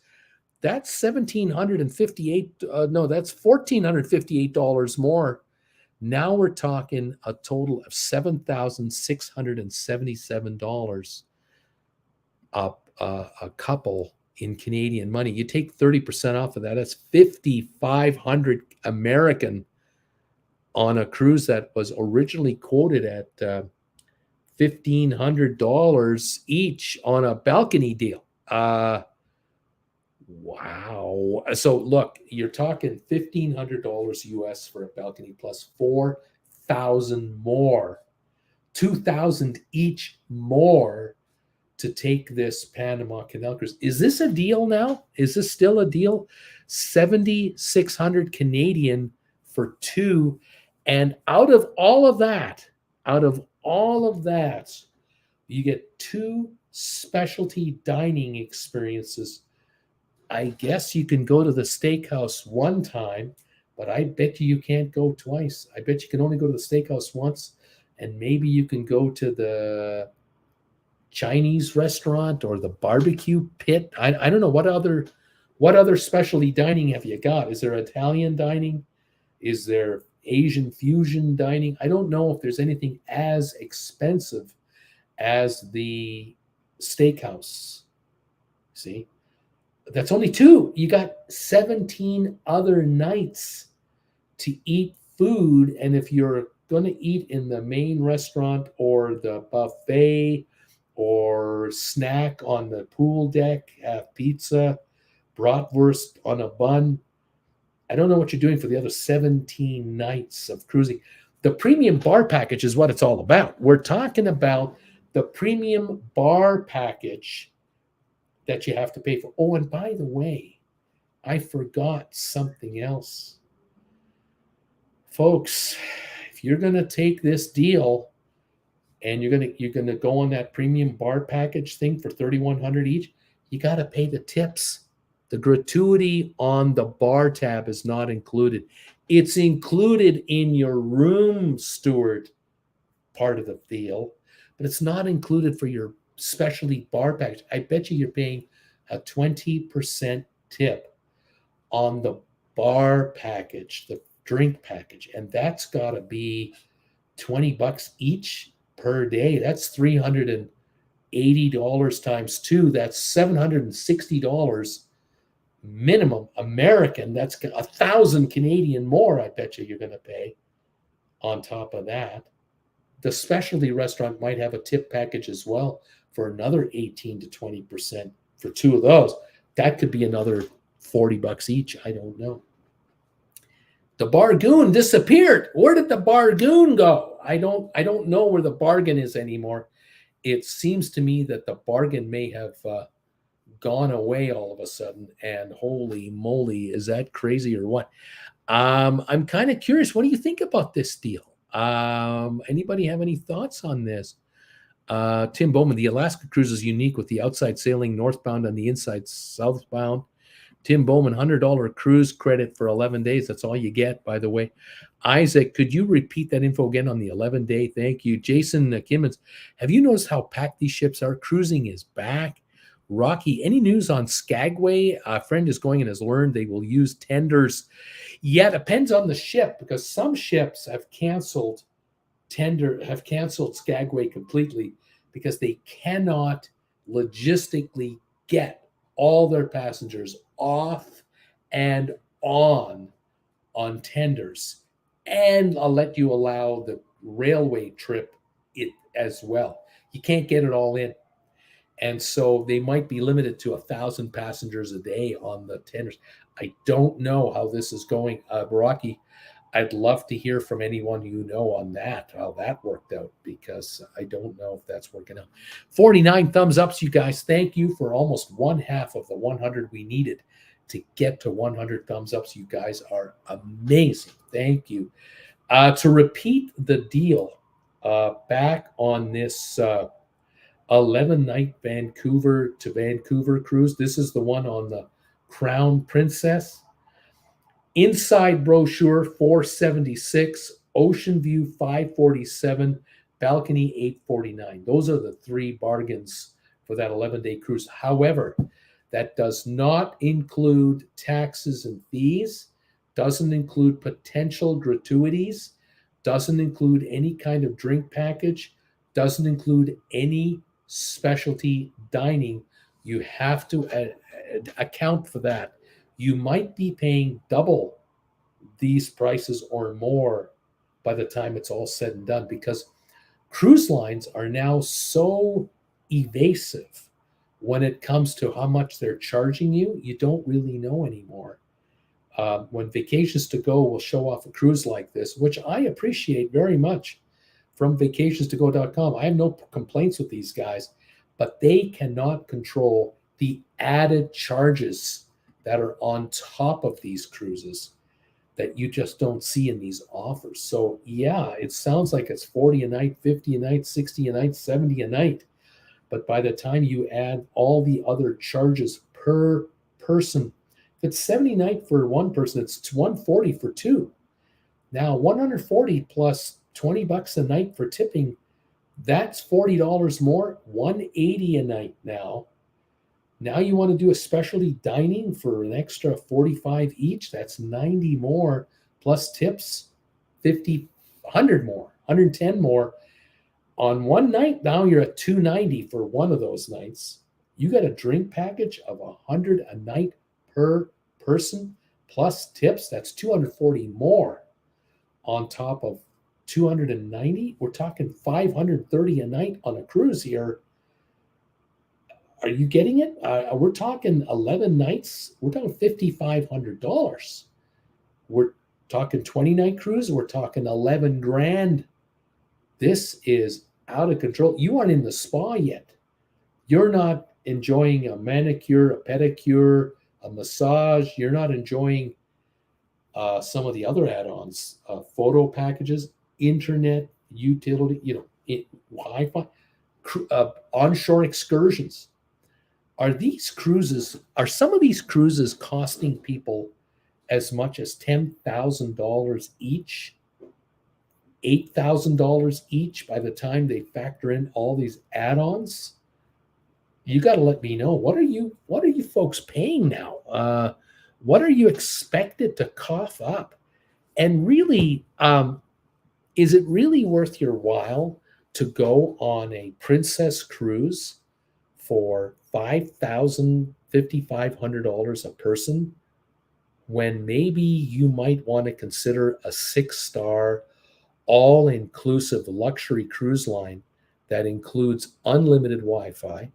That's $1,758. No, that's $1,458 more. Now we're talking a total of $7,677 a couple in Canadian money. You take 30% off of that. That's $5,500 American on a cruise that was originally quoted at $1,500 each on a balcony deal. Wow. So look, you're talking $1,500 US for a balcony plus 4,000 more, 2,000 each more to take this Panama Canal cruise. Is this a deal now? Is this still a deal? 7,600 Canadian for 2. And out of all of that, you get 2 specialty dining experiences. I guess you can go to the steakhouse one time, but I bet you can't go twice. I bet you can only go to the steakhouse once, and maybe you can go to the Chinese restaurant or the barbecue pit. I don't know what other specialty dining have you got? Is there Italian dining? Is there Asian fusion dining? I don't know if there's anything as expensive as the steakhouse. See? That's only 2. You got 17 other nights to eat food. And if you're going to eat in the main restaurant or the buffet or snack on the pool deck, have pizza, bratwurst on a bun, I don't know what you're doing for the other 17 nights of cruising. The premium bar package is what it's all about. We're talking about the premium bar package that you have to pay for. Oh, and by the way, I forgot something else. Folks, if you're going to take this deal and you're going to go on that premium bar package thing for $3,100 each, you got to pay the tips. The gratuity on the bar tab is not included. It's included in your room steward part of the deal, but it's not included for your specialty bar package. I bet you're paying a 20% tip on the bar package, the drink package, and that's got to be $20 each per day. That's $380 times 2. That's $760 minimum American. That's 1,000 Canadian more. I bet you're going to pay on top of that. The specialty restaurant might have a tip package as well for another 18 to 20% for 2 of those. That could be another $40 each. I don't know. The Bargoon disappeared. Where did the Bargoon go? I don't know where the bargain is anymore. It seems to me that the bargain may have gone away all of a sudden, and holy moly, is that crazy or what? I'm kind of curious. What do you think about this deal? Anybody have any thoughts on this? Tim Bowman, the Alaska cruise is unique with the outside sailing northbound and the inside southbound. Tim Bowman, $100 cruise credit for 11 days. That's all you get, by the way. Isaac, could you repeat that info again on the 11-day? Thank you. Jason Kimmons, have you noticed how packed these ships are? Cruising is back. Rocky, any news on Skagway? A friend is going and has learned they will use tenders. Yeah, depends on the ship, because some ships have canceled Skagway completely because they cannot logistically get all their passengers off and on tenders, and I'll let you allow the railway trip it as well. You can't get it all in, and so they might be limited to 1,000 passengers a day on the tenders. I don't know how this is going, Rocky. I'd love to hear from anyone you know on that, how that worked out, because I don't know if that's working out. 49 thumbs ups, you guys. Thank you for almost one half of the 100 we needed to get to 100 thumbs ups. You guys are amazing. Thank you. To repeat the deal, back on this 11-night Vancouver to Vancouver cruise, this is the one on the Crown Princess. Inside brochure, $476, ocean view, $547, balcony, $849. Those are the 3 bargains for that 11-day cruise. However, that does not include taxes and fees, doesn't include potential gratuities, doesn't include any kind of drink package, doesn't include any specialty dining. You have to account for that. You might be paying double these prices or more by the time it's all said and done, because cruise lines are now so evasive when it comes to how much they're charging you. You don't really know anymore. When Vacations to Go will show off a cruise like this, which I appreciate very much from vacationstogo.com, I have no complaints with these guys, but they cannot control the added charges that are on top of these cruises that you just don't see in these offers. So yeah, it sounds like it's 40 a night, 50 a night, 60 a night, 70 a night. But by the time you add all the other charges per person, if it's 70 a night for one person, it's 140 for 2. Now 140 plus $20 a night for tipping, that's $40 more, 180 a night now. Now you want to do a specialty dining for an extra 45 each. That's 90 more plus tips, 50, 100 more, 110 more on one night. Now you're at 290 for one of those nights. You got a drink package of 100 a night per person plus tips. That's 240 more on top of 290. We're talking 530 a night on a cruise here. Are you getting it? We're talking 11 nights. We're talking $5,500 We're talking 20-night cruise. We're talking 11 grand. This is out of control. You aren't in the spa yet. You're not enjoying a manicure, a pedicure, a massage. You're not enjoying some of the other add-ons, photo packages, internet, utility, Wi-Fi, onshore excursions. Are some of these cruises costing people as much as $10,000 each, $8,000 each by the time they factor in all these add-ons? You got to let me know. What are you folks paying now? What are you expected to cough up? And really, is it really worth your while to go on a princess cruise for $5,000, $5,500 a person, when maybe you might want to consider a 6-star, all-inclusive luxury cruise line that includes unlimited Wi-Fi,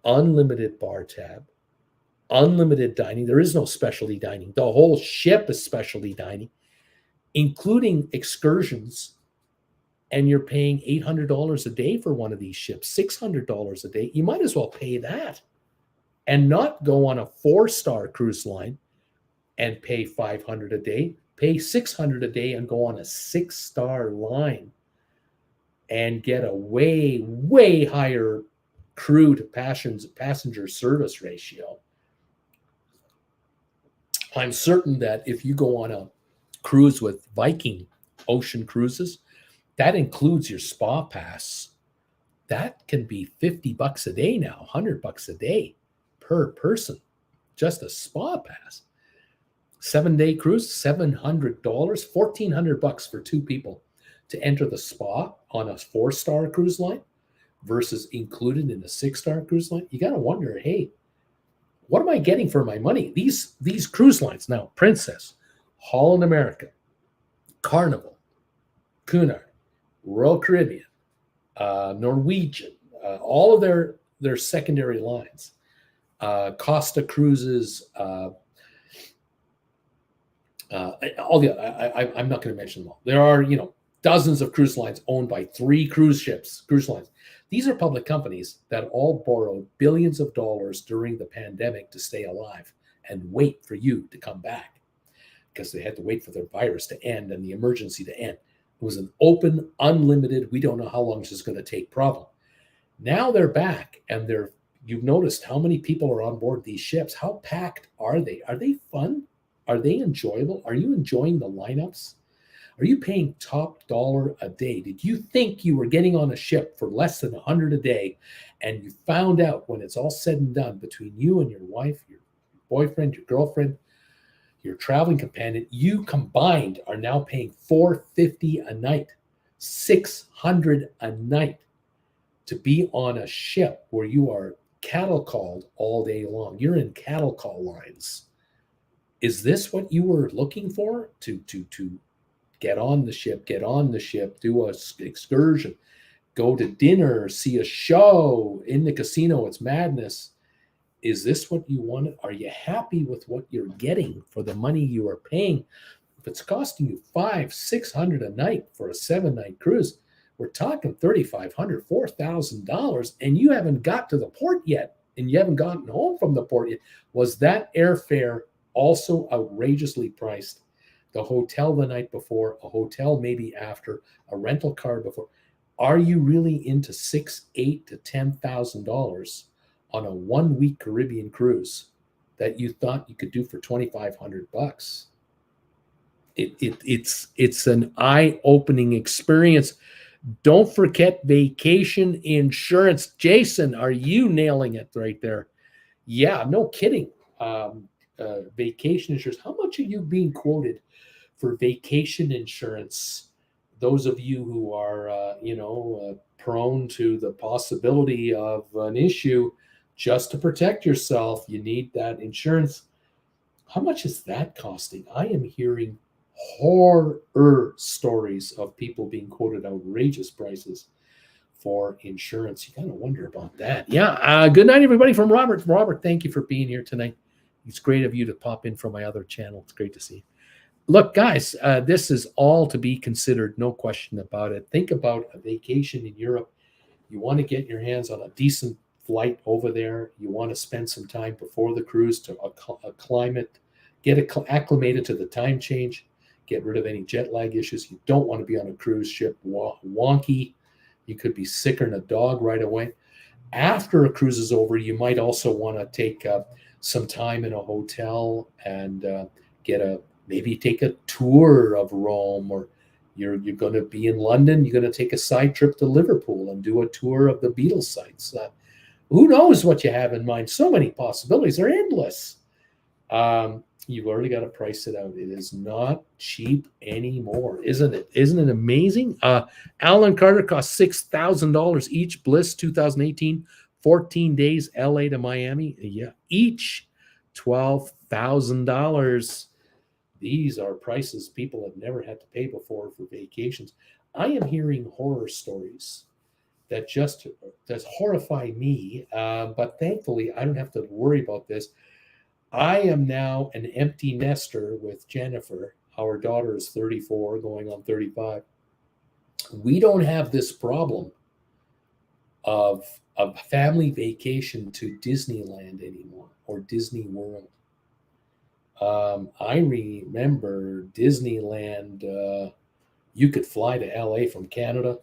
unlimited bar tab, unlimited dining? There is no specialty dining. The whole ship is specialty dining, including excursions. And you're paying $800 a day for one of these ships, $600 a day. You might as well pay that and not go on a 4-star cruise line and pay $500 a day. Pay $600 a day and go on a 6-star line and get a way, way higher crew to passenger service ratio. I'm certain that if you go on a cruise with Viking Ocean Cruises, that includes your spa pass. That can be $50 a day now, $100 a day per person, just a spa pass. 7-day cruise, $700, $1,400 for 2 people to enter the spa on a 4-star cruise line versus included in a 6-star cruise line. You got to wonder, hey, what am I getting for my money? These cruise lines now, Princess, Holland America, Carnival, Cunard, Royal Caribbean, Norwegian, all of their secondary lines, Costa Cruises, all the I'm not going to mention them all. There are dozens of cruise lines owned by 3 cruise lines. These are public companies that all borrowed billions of dollars during the pandemic to stay alive and wait for you to come back, because they had to wait for the virus to end and the emergency to end. It was an open, unlimited, we don't know how long this is going to take problem. Now they're back, and you've noticed how many people are on board these ships. How packed are they? Are they fun? Are they enjoyable? Are you enjoying the lineups? Are you paying top dollar a day? Did you think you were getting on a ship for less than $100 a day, and you found out when it's all said and done, between you and your wife, your boyfriend, your girlfriend, your traveling companion, you combined are now paying $450 a night, $600 a night to be on a ship where you are cattle called all day long? You're in cattle call lines. Is this what you were looking for? To get on the ship, do a excursion, go to dinner, see a show in the casino? It's madness. Is this what you wanted? Are you happy with what you're getting for the money you are paying? If it's costing you $500-600 a night for a 7-night cruise, we're talking $3,500, $4,000, and you haven't got to the port yet, and you haven't gotten home from the port yet. Was that airfare also outrageously priced? The hotel the night before, a hotel maybe after, a rental car before. Are you really into $6,000, $8,000 to $10,000 on a 1-week Caribbean cruise that you thought you could do for $2,500? It's an eye-opening experience. Don't forget vacation insurance. Jason, are you nailing it right there? Yeah, no kidding. Vacation insurance. How much are you being quoted for vacation insurance? Those of you who are, prone to the possibility of an issue, just to protect yourself, you need that insurance. How much is that costing? I am hearing horror stories of people being quoted outrageous prices for insurance. You kind of wonder about that. Yeah. Good night, everybody, from Robert. Robert, thank you for being here tonight. It's great of you to pop in from my other channel. It's great to see you. Look, guys, this is all to be considered, no question about it. Think about a vacation in Europe. You want to get your hands on a decent flight over there. You want to spend some time before the cruise to acclimate, acclimated to the time change, get rid of any jet lag issues. You don't want to be on a cruise ship wonky. You could be sicker than a dog right away. After a cruise is over, you might also want to take some time in a hotel and get a maybe take a tour of Rome, or you're going to be in London. You're going to take a side trip to Liverpool and do a tour of the Beatles sites. Who knows what you have in mind? So many possibilities are endless. You've already got to price it out. It is not cheap anymore, isn't it? Isn't it amazing? Alan Carter cost $6,000 each. Bliss 2018, 14 days, LA to Miami. Yeah, each $12,000. These are prices people have never had to pay before for vacations. I am hearing horror stories that horrify me, but thankfully I don't have to worry about this. I am now an empty nester with Jennifer. Our daughter is 34, going on 35. We don't have this problem of a family vacation to Disneyland anymore, or Disney World. I remember Disneyland. You could fly to LA from Canada,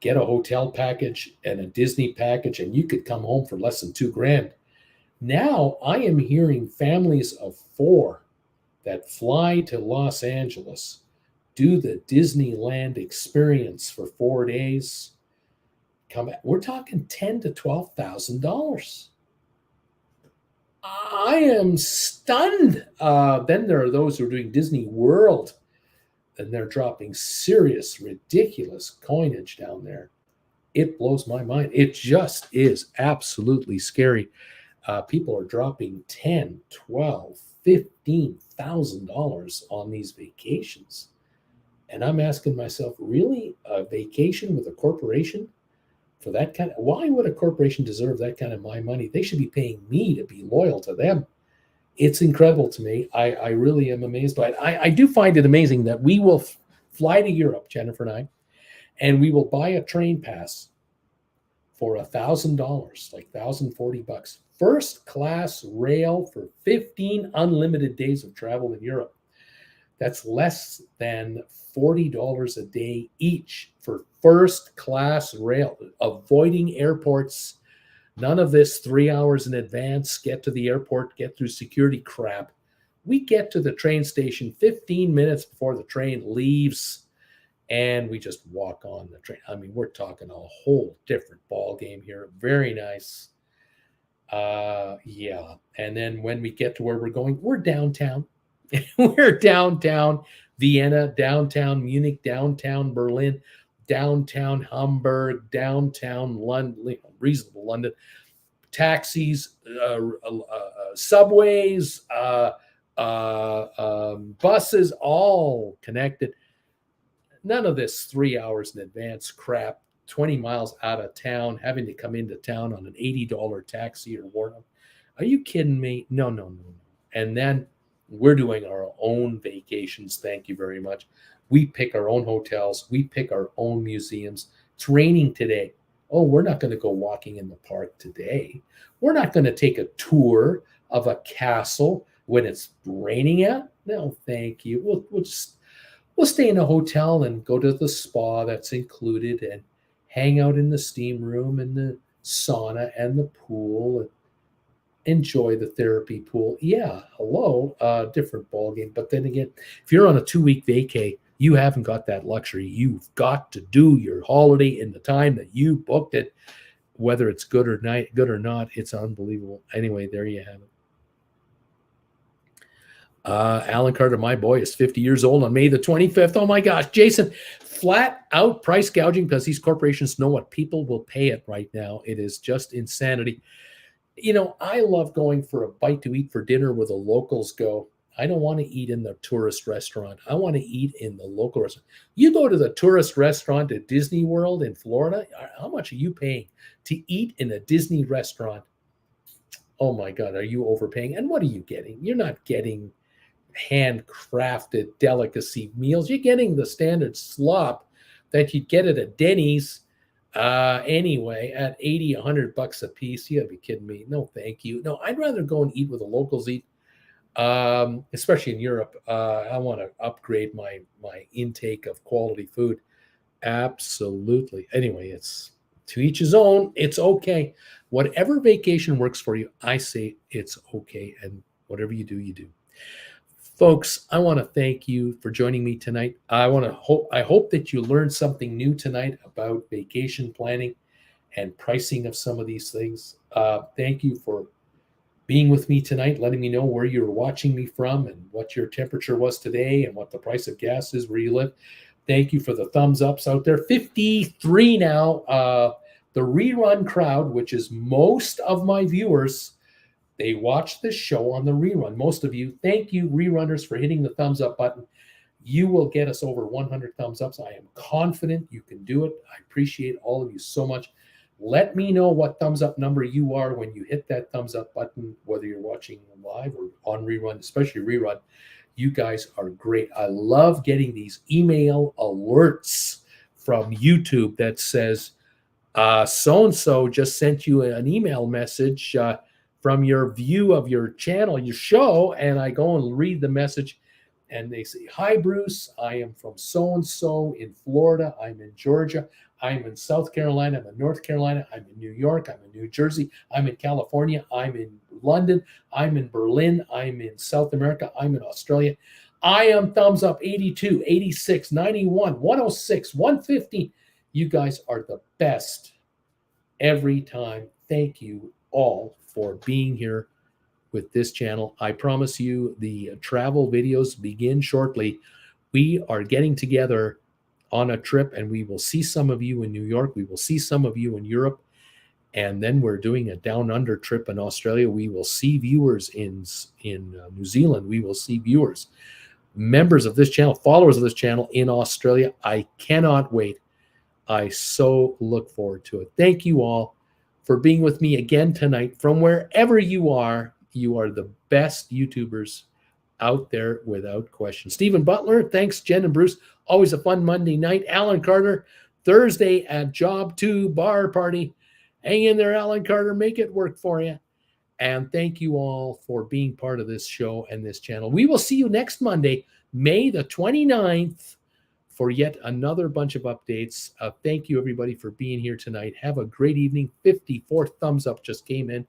get a hotel package and a Disney package, and you could come home for less than $2,000. Now I am hearing families of 4 that fly to Los Angeles, do the Disneyland experience for 4 days, come back. We're talking $10,000 to $12,000. I am stunned. Then there are those who are doing Disney World, and they're dropping serious, ridiculous coinage down there. It blows my mind. It just is absolutely scary. People are dropping $10,000, $12,000, $15,000 on these vacations. And I'm asking myself, really, a vacation with a corporation for that kind of, why would a corporation deserve that kind of my money? They should be paying me to be loyal to them. It's incredible to me. I really am amazed by it. I do find it amazing that we will fly to Europe, Jennifer and I, and we will buy a train pass for $1,000, like $1,040. First class rail for 15 unlimited days of travel in Europe. That's less than $40 a day each for first class rail, avoiding airports. None of this 3 hours in advance, get to the airport, get through security crap. We get to the train station 15 minutes before the train leaves, and we just walk on the train. I mean, we're talking a whole different ball game here. Very nice. Yeah. And then when we get to where we're going, we're downtown. We're downtown Vienna, downtown Munich, downtown Berlin, downtown Hamburg, downtown London, reasonable London, taxis, subways, buses, all connected. None of this 3 hours in advance crap, 20 miles out of town, having to come into town on an $80 taxi or more. Are you kidding me? No. And then we're doing our own vacations. Thank you very much. We pick our own hotels. We pick our own museums. It's raining today. Oh, we're not going to go walking in the park today. We're not going to take a tour of a castle when it's raining out. No, thank you. We'll stay in a hotel and go to the spa that's included and hang out in the steam room and the sauna and the pool and enjoy the therapy pool. Yeah, hello, different ballgame. But then again, if you're on a 2-week vacay, you haven't got that luxury. You've got to do your holiday in the time that you booked it, whether it's good or not. It's unbelievable. Anyway, there you have it. Alan Carter, my boy, is 50 years old on May the 25th. Oh my gosh, Jason, flat out price gouging because these corporations know what people will pay it right now. It is just insanity. You know, I love going for a bite to eat for dinner where the locals go. I don't want to eat in the tourist restaurant. I want to eat in the local restaurant. You go to the tourist restaurant at Disney World in Florida, how much are you paying to eat in a Disney restaurant? Oh my God, are you overpaying? And what are you getting? You're not getting handcrafted delicacy meals. You're getting the standard slop that you'd get at a Denny's anyway at 80, $100 a piece. You gotta be kidding me. No, thank you. No, I'd rather go and eat where the locals eat. Especially in Europe. I want to upgrade my intake of quality food. Absolutely. Anyway, it's to each his own. It's okay. Whatever vacation works for you, I say it's okay. And whatever you do, you do. Folks, I want to thank you for joining me tonight. I hope that you learned something new tonight about vacation planning and pricing of some of these things. Thank you for being with me tonight, letting me know where you're watching me from and what your temperature was today and what the price of gas is where you live. Thank you for the thumbs ups out there. 53 now. The rerun crowd, which is most of my viewers, they watch this show on the rerun. Most of you, thank you, rerunners, for hitting the thumbs up button. You will get us over 100 thumbs ups. I am confident you can do it. I appreciate all of you so much. Let me know what thumbs up number you are when you hit that thumbs up button, whether you're watching live or on rerun, especially rerun. You guys are great. I love getting these email alerts from YouTube that says, so-and-so just sent you an email message from your view of your channel, your show, and I go and read the message, and they say, "Hi, Bruce. I am from so-and-so in Florida. I'm in Georgia. I'm in South Carolina. I'm in North Carolina. I'm in New York. I'm in New Jersey. I'm in California. I'm in London. I'm in Berlin. I'm in South America. I'm in Australia. I am thumbs up 82, 86, 91, 106, 150. You guys are the best every time. Thank you all for being here with this channel. I promise you the travel videos begin shortly. We are getting together on a trip, and we will see some of you in New York. We will see some of you in Europe. And then we're doing a down under trip in Australia. We will see viewers in New Zealand. We will see viewers, members of this channel, followers of this channel in Australia. I cannot wait. I so look forward to it. Thank you all for being with me again tonight. From wherever you are the best YouTubers out there without question. Stephen Butler, thanks, Jen and Bruce. Always a fun Monday night. Alan Carter, Thursday at Job 2 Bar Party. Hang in there, Alan Carter. Make it work for you. And thank you all for being part of this show and this channel. We will see you next Monday, May the 29th, for yet another bunch of updates. Thank you, everybody, for being here tonight. Have a great evening. 54 thumbs up just came in.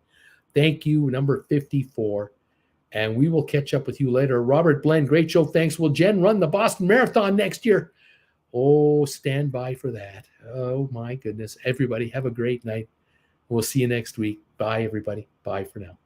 Thank you, number 54. And we will catch up with you later. Robert Bland, great show. Thanks. Will Jen run the Boston Marathon next year? Oh, stand by for that. Oh, my goodness. Everybody, have a great night. We'll see you next week. Bye, everybody. Bye for now.